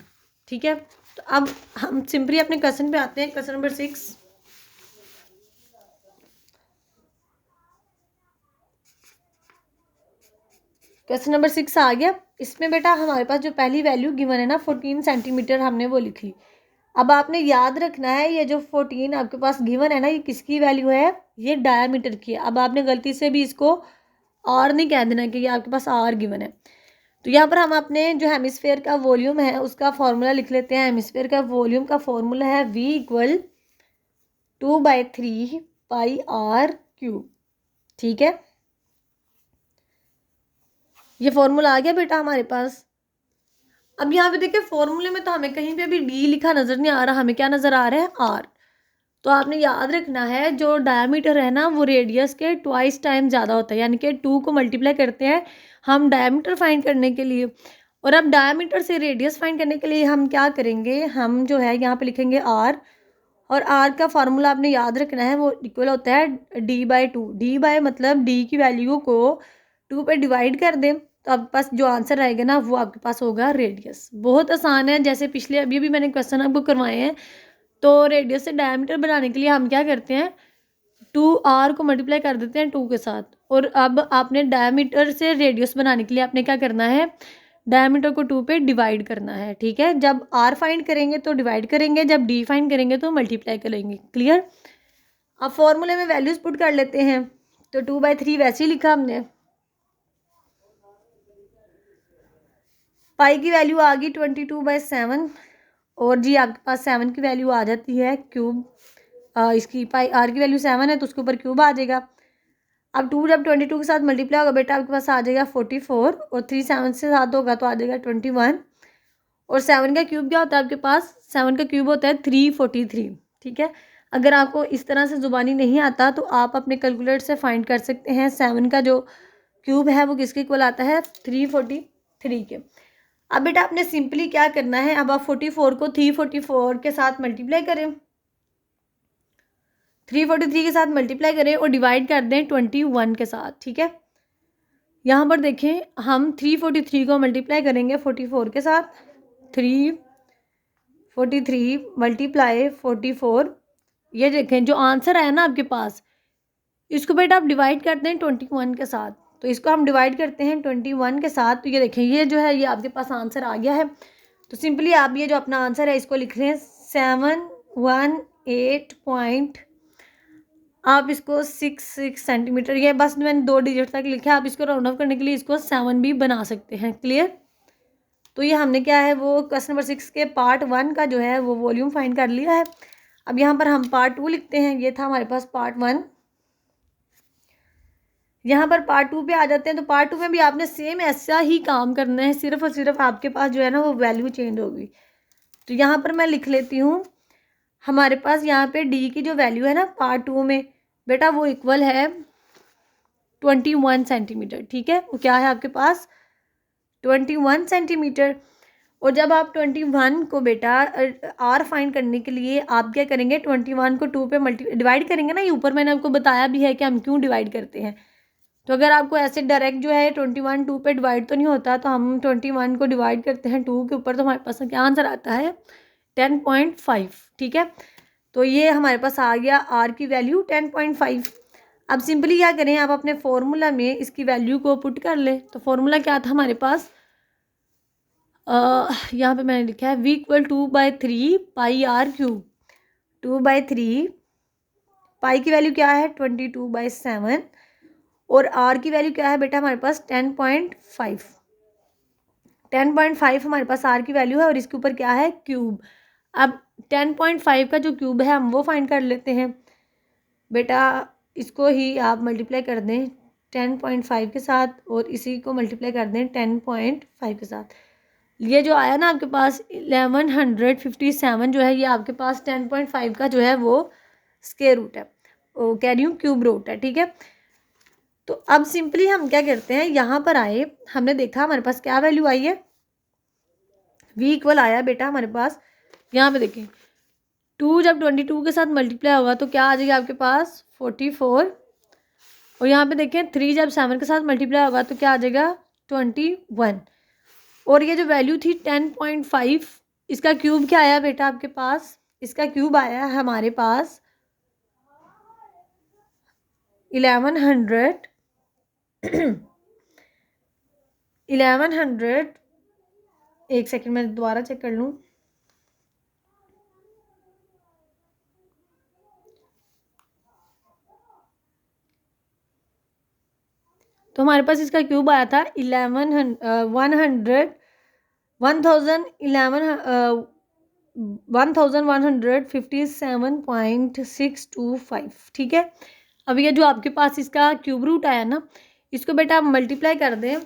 ठीक है, तो अब हम सिंपली अपने क्वेश्चन पे आते हैं, क्वेश्चन नंबर 6। क्वेश्चन नंबर 6 आ गया। इसमें बेटा हमारे पास जो पहली वैल्यू गिवन है ना 14 सेंटीमीटर, हमने वो लिख ली। अब आपने याद रखना है ये जो 14 आपके पास गिवन है ना, ये किसकी वैल्यू है, ये डायमीटर की है। अब आपने गलती से भी इसको आर नहीं कह देना कि ये आपके पास आर गिवन है। तो यहाँ पर हम अपने जो हेमिस्फेयर का वॉल्यूम है उसका फॉर्मूला लिख लेते हैं। हेमिस्फेयर का वॉल्यूम का फॉर्मूला है V = 2/3πr³। ठीक है, ये फॉर्मूला आ गया बेटा हमारे पास। अब यहाँ पे देखिए फॉर्मूले में तो हमें कहीं पे भी डी लिखा नज़र नहीं आ रहा, हमें क्या नज़र आ रहा है, आर। तो आपने याद रखना है जो डायमीटर है ना वो रेडियस के ट्वाइस टाइम ज़्यादा होता है, यानी कि 2 को मल्टीप्लाई करते हैं हम डायमीटर फाइंड करने के लिए। और अब डायमीटर से रेडियस फाइंड करने के लिए हम क्या करेंगे, हम जो है यहाँ पे लिखेंगे आर। और आर का फार्मूला आपने याद रखना है, वो इक्वल होता है D/2। डी बाय मतलब डी की वैल्यू को 2 पे डिवाइड कर दें तो आपके पास जो आंसर आएगा ना वो आपके पास होगा रेडियस। बहुत आसान है, जैसे पिछले अभी भी मैंने क्वेश्चन आपको करवाए हैं। तो रेडियस से डायमीटर बनाने के लिए हम क्या करते हैं, 2r को मल्टीप्लाई कर देते हैं 2 के साथ। और अब आपने डायमीटर से रेडियस बनाने के लिए आपने क्या करना है, डायमीटर को 2 पे डिवाइड करना है। ठीक है, जब r फाइंड करेंगे तो डिवाइड करेंगे, जब d फाइंड करेंगे तो मल्टीप्लाई करेंगे, क्लियर। अब फॉर्मूले में वैल्यूज पुट कर लेते हैं। तो 2/3 वैसे ही लिखा हमने, पाई की वैल्यू आ गई 22/7 और जी आपके पास 7 की वैल्यू आ जाती है क्यूब। इसकी पाई आर की वैल्यू 7 है तो उसके ऊपर क्यूब आ जाएगा। अब 2 जब 22 के साथ मल्टीप्लाई होगा बेटा आपके पास आ जाएगा 44 और 3 7 से 7 होगा तो आ जाएगा 21। और 7 का क्यूब क्या होता है आपके पास, 7 का क्यूब होता है 343। ठीक है, अगर आपको इस तरह से ज़ुबानी नहीं आता तो आप अपने कैलकुलेटर से फाइंड कर सकते हैं 7 का जो क्यूब है वो किसके इक्वल आता है, 343 के। अब बेटा आपने सिंपली क्या करना है, अब आप 44 को 344 के साथ मल्टीप्लाई करें, 343 के साथ मल्टीप्लाई करें और डिवाइड कर दें 21 के साथ। ठीक है, यहाँ पर देखें हम 343 को मल्टीप्लाई करेंगे 44 के साथ, 343 मल्टीप्लाई 44। ये देखें जो आंसर आया ना आपके पास, इसको बेटा आप डिवाइड करते हैं 21 के साथ। तो इसको हम डिवाइड करते हैं 21 के साथ, तो ये देखें ये जो है ये आपके पास आंसर आ गया है। तो सिंपली आप ये जो अपना आंसर है इसको लिख रहे हैं 718 आप इसको 66 सेंटीमीटर, ये बस मैंने 2 डिजिट तक लिखा है। आप इसको राउंड ऑफ करने के लिए इसको 7 भी बना सकते हैं, क्लियर। तो ये हमने क्या है वो क्वेश्चन नंबर 6 के पार्ट 1 का जो है वो वॉल्यूम फाइंड कर लिया है। अब यहाँ पर हम पार्ट 2 लिखते हैं, ये था हमारे पास पार्ट 1। यहाँ पर पार्ट 2 पे आ जाते हैं। तो पार्ट 2 में भी आपने सेम ऐसा ही काम करना है, सिर्फ और सिर्फ आपके पास जो है ना वो वैल्यू चेंज होगी। तो यहाँ पर मैं लिख लेती हूँ, हमारे पास यहाँ पे डी की जो वैल्यू है ना पार्ट 2 में बेटा वो इक्वल है 21 सेंटीमीटर। ठीक है, वो क्या है आपके पास 21 सेंटीमीटर। और जब आप 21 को बेटा आर फाइंड करने के लिए आप क्या करेंगे, 21 को 2 पे डिवाइड करेंगे ना, ये ऊपर मैंने आपको बताया भी है कि हम क्यों डिवाइड करते हैं। तो अगर आपको ऐसे डायरेक्ट जो है 21 2 पे डिवाइड तो नहीं होता, तो हम 21 को डिवाइड करते हैं 2 के ऊपर, तो हमारे पास क्या आंसर आता है 10.5। ठीक है, तो ये हमारे पास आ गया आर की वैल्यू 10.5। अब सिंपली क्या करें, आप अपने फॉर्मूला में इसकी वैल्यू को पुट कर ले। तो फॉर्मूला क्या था हमारे पास, यहाँ पे मैंने लिखा है V = 2/3πr³। 2/3, पाई की वैल्यू क्या है 22/7, और आर की वैल्यू क्या है बेटा हमारे पास 10.5। 10.5 हमारे पास आर की वैल्यू है, और इसके ऊपर क्या है क्यूब। अब 10.5 का जो क्यूब है हम वो फाइंड कर लेते हैं बेटा। इसको ही आप मल्टीप्लाई कर दें 10.5 के साथ, और इसी को मल्टीप्लाई कर दें 10.5 के साथ। ये जो आया ना आपके पास 1157 जो है, ये आपके पास 10.5 का जो है वो स्क्वायर रूट है, वो कह रही हूँ क्यूब रूट है, ठीक है। तो अब सिंपली हम क्या करते हैं, यहाँ पर आए, हमने देखा हमारे पास क्या वैल्यू आई है, v इक्वल आया बेटा हमारे पास। यहाँ पे देखें 2 जब 22 के साथ मल्टीप्लाई होगा तो क्या आ जाएगा आपके पास 44, और यहाँ पे देखें 3 जब 7 के साथ मल्टीप्लाई होगा तो क्या आ जाएगा 21, और ये जो वैल्यू थी 10.5, इसका क्यूब क्या आया बेटा आपके पास, इसका क्यूब आया है हमारे पास 1100। एक सेकंड मैं दोबारा चेक कर लूँ। तो हमारे पास इसका क्यूब आया था 1157.625, ठीक है। अब ये जो आपके पास इसका क्यूब रूट आया ना, इसको बेटा आप मल्टीप्लाई कर दें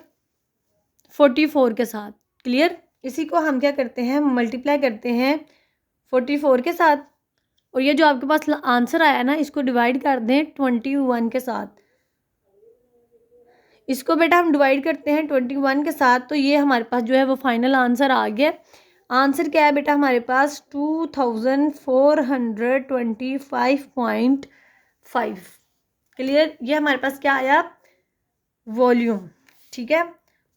44 के साथ। क्लियर, इसी को हम क्या करते हैं मल्टीप्लाई करते हैं 44 के साथ, और ये जो आपके पास आंसर आया ना इसको डिवाइड कर दें 21 के साथ। इसको बेटा हम डिवाइड करते हैं 21 के साथ, तो ये हमारे पास जो है वो फाइनल आंसर आ गया। आंसर क्या है बेटा हमारे पास 2425.5। क्लियर, ये हमारे पास क्या आया वॉल्यूम, ठीक है।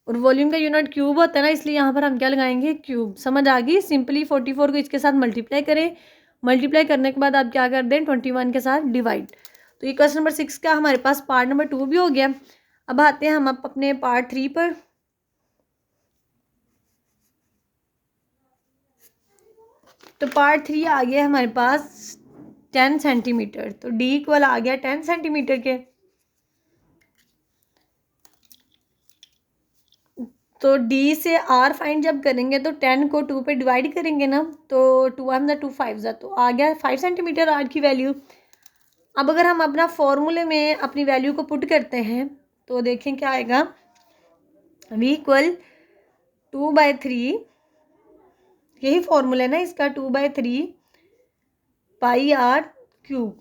और वॉल्यूम का यूनिट क्यूब होता है ना, इसलिए यहाँ पर हम क्या लगाएंगे क्यूब। समझ आ गई। सिंपली 44 को इसके साथ मल्टीप्लाई करें, मल्टीप्लाई करने के बाद आप क्या कर दें 21 के साथ डिवाइड। तो ये क्वेश्चन नंबर 6 का हमारे पास पार्ट नंबर 2 भी हो गया। अब आते हैं हम अपने पार्ट 3 पर। तो पार्ट 3 आ गया हमारे पास 10 सेंटीमीटर, तो डी इक्वल आ गया 10 सेंटीमीटर के। तो डी से आर फाइंड जब करेंगे तो 10 को 2 पे डिवाइड करेंगे ना, तो 2 1 2 5 तो आ गया 5 सेंटीमीटर आर की वैल्यू। अब अगर हम अपना फॉर्मूले में अपनी वैल्यू को पुट करते हैं तो देखें क्या आएगा, v इक्वल 2/3, यही फॉर्मूला है ना इसका, 2/3 पाई आर क्यूब।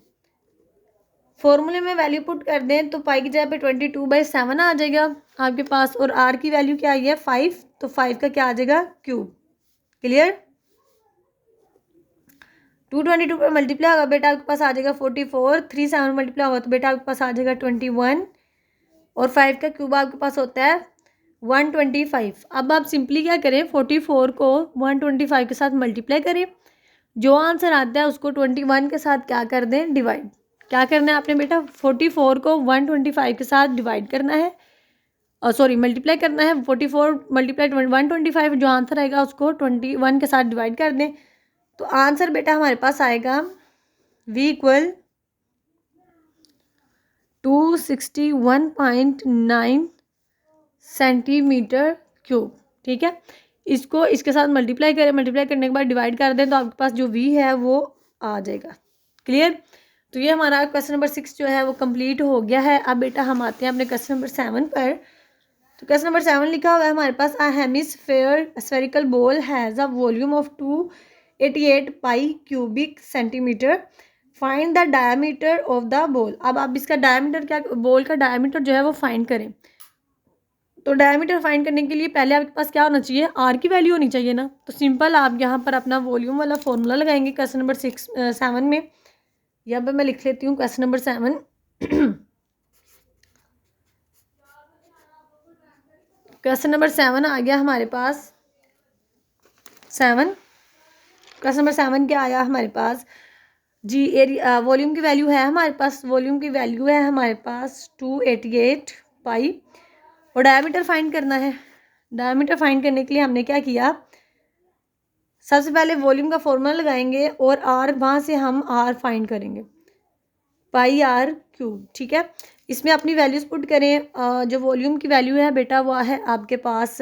फॉर्मूले में वैल्यू पुट कर दें तो पाई की जगह पे 22/7 आ जाएगा आपके पास, और आर की वैल्यू क्या आई है 5, तो 5 का क्या आ जाएगा क्यूब। क्लियर, 222 पर मल्टीप्लाई होगा बेटा आपके पास आ जाएगा 44, 3 7 मल्टीप्लाई होगा तो बेटा आपके पास आ जाएगा 21, और 5 का क्यूब आपके पास होता है 125। अब आप सिंपली क्या करें 44 को 125 के साथ मल्टीप्लाई करें, जो आंसर आता है उसको 21 के साथ क्या कर दें डिवाइड। क्या करना है आपने बेटा 44 को 125 के साथ डिवाइड करना है, और सॉरी मल्टीप्लाई करना है। 44 मल्टीप्लाई 125, जो आंसर आएगा उसको 21 के साथ डिवाइड कर दें, तो आंसर बेटा हमारे पास आएगा v इक्वल 261.9 सेंटीमीटर क्यूब, ठीक है। इसको इसके साथ मल्टीप्लाई करें, मल्टीप्लाई करने के बाद डिवाइड कर दें तो आपके पास जो v है वो आ जाएगा। क्लियर, तो ये हमारा क्वेश्चन नंबर 6 जो है वो कंप्लीट हो गया है। अब बेटा हम आते हैं अपने क्वेश्चन नंबर 7 पर। तो क्वेश्चन नंबर 7 लिखा हुआ है हमारे पास, a hemisphere spherical ball has a volume of 288 pi cubic centimetre, find the diameter of the ball. अब आप इसका डायमीटर क्या, बॉल का डायमीटर जो है वो फाइंड करें। तो डायमीटर फाइंड करने के लिए पहले आपके पास क्या होना चाहिए, आर की वैल्यू होनी चाहिए ना। तो सिंपल आप यहाँ पर अपना वॉल्यूम वाला फॉर्मूला लगाएंगे क्वेश्चन नंबर 7 में। यहाँ पर मैं लिख लेती हूँ क्वेश्चन नंबर 7। क्वेश्चन नंबर 7 आ गया हमारे पास 7। क्वेश्चन नंबर 7 क्या आया हमारे पास जी, एरिया वॉल्यूम की वैल्यू है हमारे पास, वॉल्यूम की वैल्यू है हमारे पास 288 पाई, और डायमीटर फाइंड करना है। डायमीटर फाइंड करने के लिए हमने क्या किया, सबसे पहले वॉल्यूम का फॉर्मूला लगाएंगे और आर, वहाँ से हम आर फाइंड करेंगे, पाई आर क्यूब। ठीक है, इसमें अपनी वैल्यूज पुट करें। जो वॉल्यूम की वैल्यू है बेटा वो है आपके पास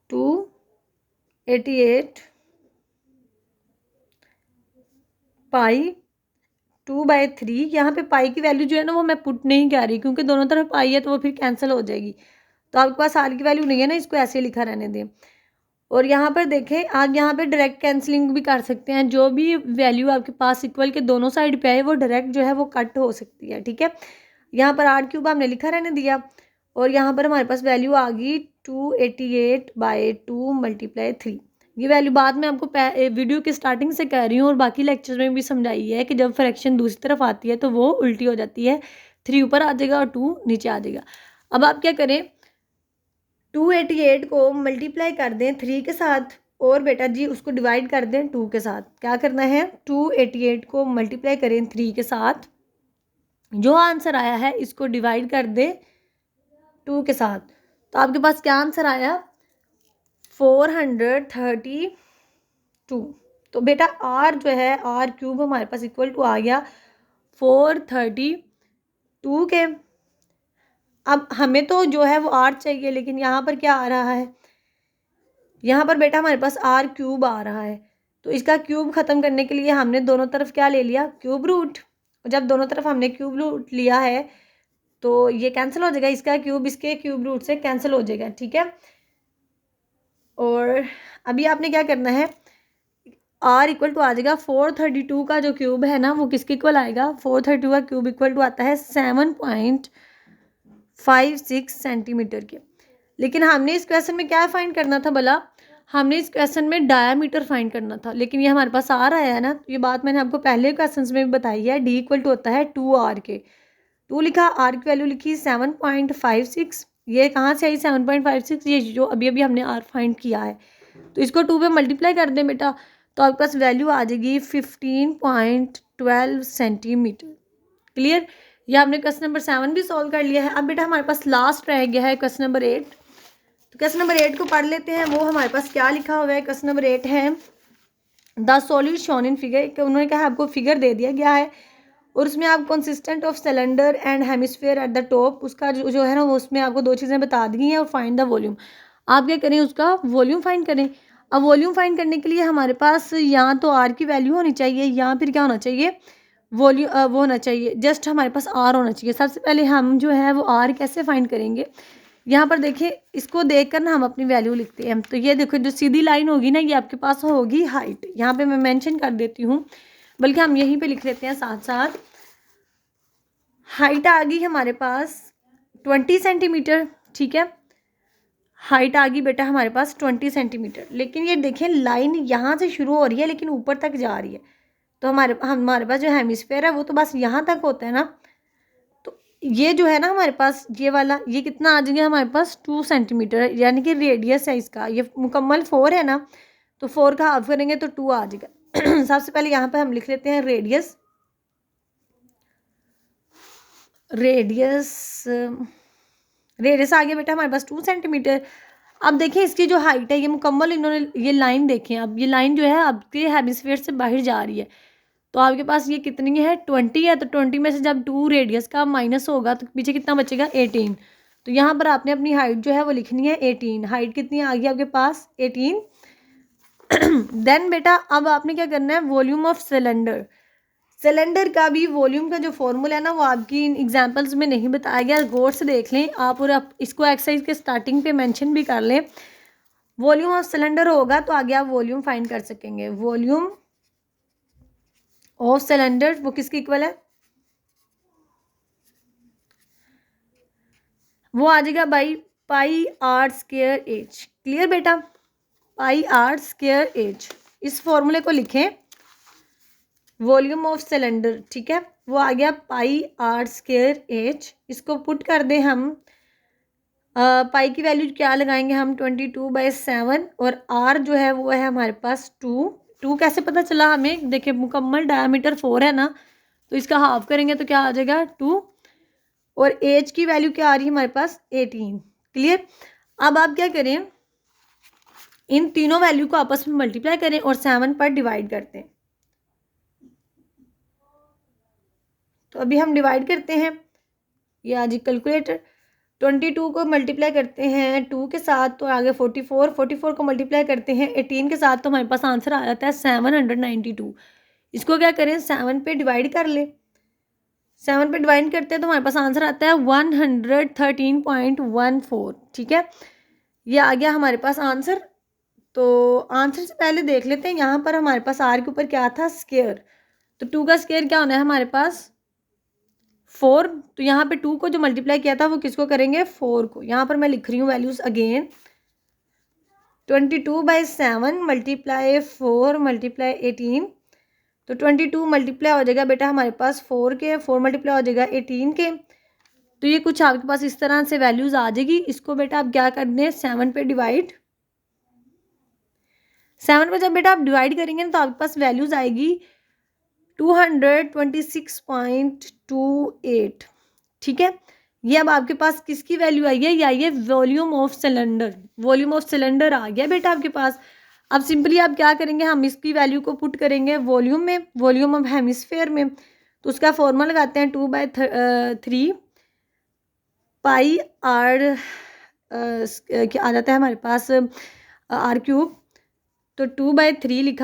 288 पाई 2/3। यहाँ पे पाई की वैल्यू जो है ना वो मैं पुट नहीं कर रही, क्योंकि दोनों तरफ पाई है तो वो फिर कैंसिल हो जाएगी। तो आपके पास आर की वैल्यू नहीं है ना, इसको ऐसे लिखा रहने दें। और यहाँ पर देखें, आप यहाँ पे डायरेक्ट कैंसिलिंग भी कर सकते हैं। जो भी वैल्यू आपके पास इक्वल के दोनों साइड पे आए वो डायरेक्ट जो है वो कट हो सकती है। ठीक है, यहाँ पर आर क्यूब हमने लिखा रहने दिया और यहाँ पर हमारे पास वैल्यू आ गई 288/2 × 3। ये वैल्यू बाद में आपको वीडियो की स्टार्टिंग से कह रही हूँ और बाकी लेक्चर में भी समझाई है कि जब फ्रैक्शन दूसरी तरफ आती है तो वो उल्टी हो जाती है, 3 ऊपर आ जाएगा और 2 नीचे आ जाएगा। अब आप क्या करें, 288 को मल्टीप्लाई कर दें 3 के साथ और बेटा जी उसको डिवाइड कर दें 2 के साथ। क्या करना है, 288 को मल्टीप्लाई करें 3 के साथ, जो आंसर आया है इसको डिवाइड कर दें 2 के साथ। तो आपके पास क्या आंसर आया, 432। तो बेटा आर जो है, आर क्यूब हमारे पास इक्वल टू आ गया 432 के। अब हमें तो जो है वो आर चाहिए, लेकिन यहाँ पर क्या आ रहा है, यहाँ पर बेटा हमारे पास आर क्यूब आ रहा है। तो इसका क्यूब ख़त्म करने के लिए हमने दोनों तरफ क्या ले लिया, क्यूब रूट। और जब दोनों तरफ हमने क्यूब रूट लिया है तो ये कैंसिल हो जाएगा, इसका क्यूब इसके क्यूब रूट से कैंसिल हो जाएगा। ठीक है, और अभी आपने क्या करना है, आर इक्वल टू आ जाएगा 432 का जो क्यूब है ना वो किसके इक्वल आएगा, 432 का क्यूब इक्वल टू आता है 7.56 सेंटीमीटर के। लेकिन हमने इस क्वेश्चन में क्या फाइंड करना था भला, हमने इस क्वेश्चन में डायामीटर फाइंड करना था, लेकिन ये हमारे पास आर आया है ना। तो ये बात मैंने आपको पहले क्वेश्चन में भी बताई है, डी इक्वल टू होता है 2r के। 2 लिखा, आर की वैल्यू लिखी 7.56। ये कहाँ से आई 7.56, ये जो अभी अभी हमने आर फाइंड किया है। तो इसको 2 पे मल्टीप्लाई कर दें बेटा, तो आपके पास वैल्यू आ जाएगी 15.12 सेंटीमीटर। क्लियर, ये हमने क्वेश्चन नंबर 7 भी सॉल्व कर लिया है। अब बेटा हमारे पास लास्ट रह गया है क्वेश्चन नंबर 8। तो क्वेश्चन नंबर 8 को पढ़ लेते हैं। वो हमारे पास क्या लिखा हुआ है, क्वेश्चन नंबर 8 है the solid shown in figure. उन्होंने कहा आपको फिगर दे दिया गया है और उसमें आप consistent of cylinder and hemisphere at the top, उसका जो है ना वो उसमें आपको 2 चीज़ें बता दी हैं। और फाइंड द वॉल्यूम, आप क्या करें, उसका वॉल्यूम फाइंड करें। अब वॉल्यूम फाइंड करने के लिए हमारे पास या तो आर की वैल्यू होनी चाहिए या फिर क्या होना चाहिए, वॉल्यूम वो होना चाहिए, जस्ट हमारे पास आर होना चाहिए। सबसे पहले हम जो है वो आर कैसे फाइंड करेंगे, यहाँ पर देखिए, इसको देखकर ना हम अपनी वैल्यू लिखते हैं। तो ये देखो, जो सीधी लाइन होगी ना ये आपके पास होगी हाइट, यहाँ पे मैं मेंशन कर देती हूँ, बल्कि हम यहीं पे लिख लेते हैं साथ साथ। हाइट आ गई हमारे पास 20 सेंटीमीटर। ठीक है, हाइट आ गई बेटा हमारे पास 20 सेंटीमीटर। लेकिन ये देखें, लाइन यहाँ से शुरू हो रही है लेकिन ऊपर तक जा रही है। तो हमारे पास जो हेमिस्फीयर है वो तो बस यहाँ तक होता है ना। तो ये जो है ना हमारे पास ये वाला, ये कितना आ जाएगा हमारे पास 2 सेंटीमीटर, यानी कि रेडियस है इसका, ये मुकम्मल 4 है ना, तो 4 का हाफ करेंगे तो 2 आ जाएगा। सबसे पहले यहाँ पे हम लिख लेते हैं रेडियस। रेडियस आ गया बेटा हमारे पास 2 सेंटीमीटर। अब देखिए इसकी जो हाइट है, ये मुकम्मल इन्होंने ये लाइन देखें, अब ये लाइन जो है आपके हेमिस्फीयर से बाहर जा रही है। तो आपके पास ये कितनी है, 20 है। तो 20 में से जब 2 रेडियस का माइनस होगा तो पीछे कितना बचेगा, 18। तो यहाँ पर आपने अपनी हाइट जो है वो लिखनी है 18। हाइट कितनी आ गई आपके पास, 18। देन बेटा अब आपने क्या करना है, वॉल्यूम ऑफ सिलेंडर। सिलेंडर का भी वॉल्यूम का जो फॉर्मूला है ना वो आपकी इन एग्जांपल्स में नहीं बताया गया, गौर से देख लें आप, और आप इसको एक्सरसाइज के स्टार्टिंग पे मेंशन भी कर लें। वॉल्यूम ऑफ सिलेंडर होगा तो आगे आप वॉल्यूम फाइंड कर सकेंगे। वॉल्यूम ऑफ सिलेंडर वो किसके इक्वल है, वो आ जाएगा by pi r square h. Clear बेटा, पाई आर स्क्वायर एच, इस फॉर्मूले को लिखें, वॉल्यूम ऑफ सिलेंडर। ठीक है, वो आ गया पाई आर स्क्वायर एच। इसको पुट कर दें हम, पाई की वैल्यू क्या लगाएंगे हम, 22/7, और आर जो है वो है हमारे पास 2 कैसे पता चला हमें, देखिए मुकम्मल डायमीटर 4 है ना, तो इसका हाफ करेंगे तो क्या आ जाएगा 2, और एच की वैल्यू क्या आ रही है हमारे पास 18। क्लियर, अब आप क्या करें, इन तीनों वैल्यू को आपस में मल्टीप्लाई करें और 7 पर डिवाइड करते हैं। तो अभी हम डिवाइड करते हैं, ये आज कैलकुलेटर 22 को मल्टीप्लाई करते हैं 2 के साथ तो आगे 44 को मल्टीप्लाई करते हैं 18 के साथ तो हमारे पास आंसर आ जाता है 792। इसको क्या करें 7 पे डिवाइड कर ले, 7 पे डिवाइड करते हैं तो हमारे पास आंसर आता है 113.14। ठीक है, ये आ गया हमारे पास आंसर। तो आंसर से पहले देख लेते हैं यहाँ पर हमारे पास आर के ऊपर क्या था, स्क्वायर। तो 2 का स्क्वायर क्या होना है हमारे पास 4। तो यहाँ पे 2 को जो मल्टीप्लाई किया था वो किसको करेंगे 4 को। यहाँ पर मैं लिख रही हूँ वैल्यूज अगेन, 22/7 मल्टीप्लाई 4 मल्टीप्लाई 18। तो 22 मल्टीप्लाई हो जाएगा बेटा हमारे पास 4 के, 4 मल्टीप्लाई हो जाएगा 18 के। तो ये कुछ आपके पास इस तरह से वैल्यूज आ जाएगी। इसको बेटा आप क्या कर दें 7 पे डिवाइड, 7 पे जब बेटा आप डिवाइड करेंगे ना तो आपके पास वैल्यूज आएगी 226.28। ठीक है, ये अब आपके पास किसकी वैल्यू आई है, ये आई है volume of cylinder. Volume of cylinder आ गया बेटा आपके पास। अब सिंपली आप क्या करेंगे, हम इसकी वैल्यू को पुट करेंगे वॉल्यूम में, वॉल्यूम ऑफ हेमिस्फेयर में। तो उसका फॉर्मूला लगाते हैं 2/3 पाई आर क्या आ जाता है हमारे पास R³ तो 2/3 लिखा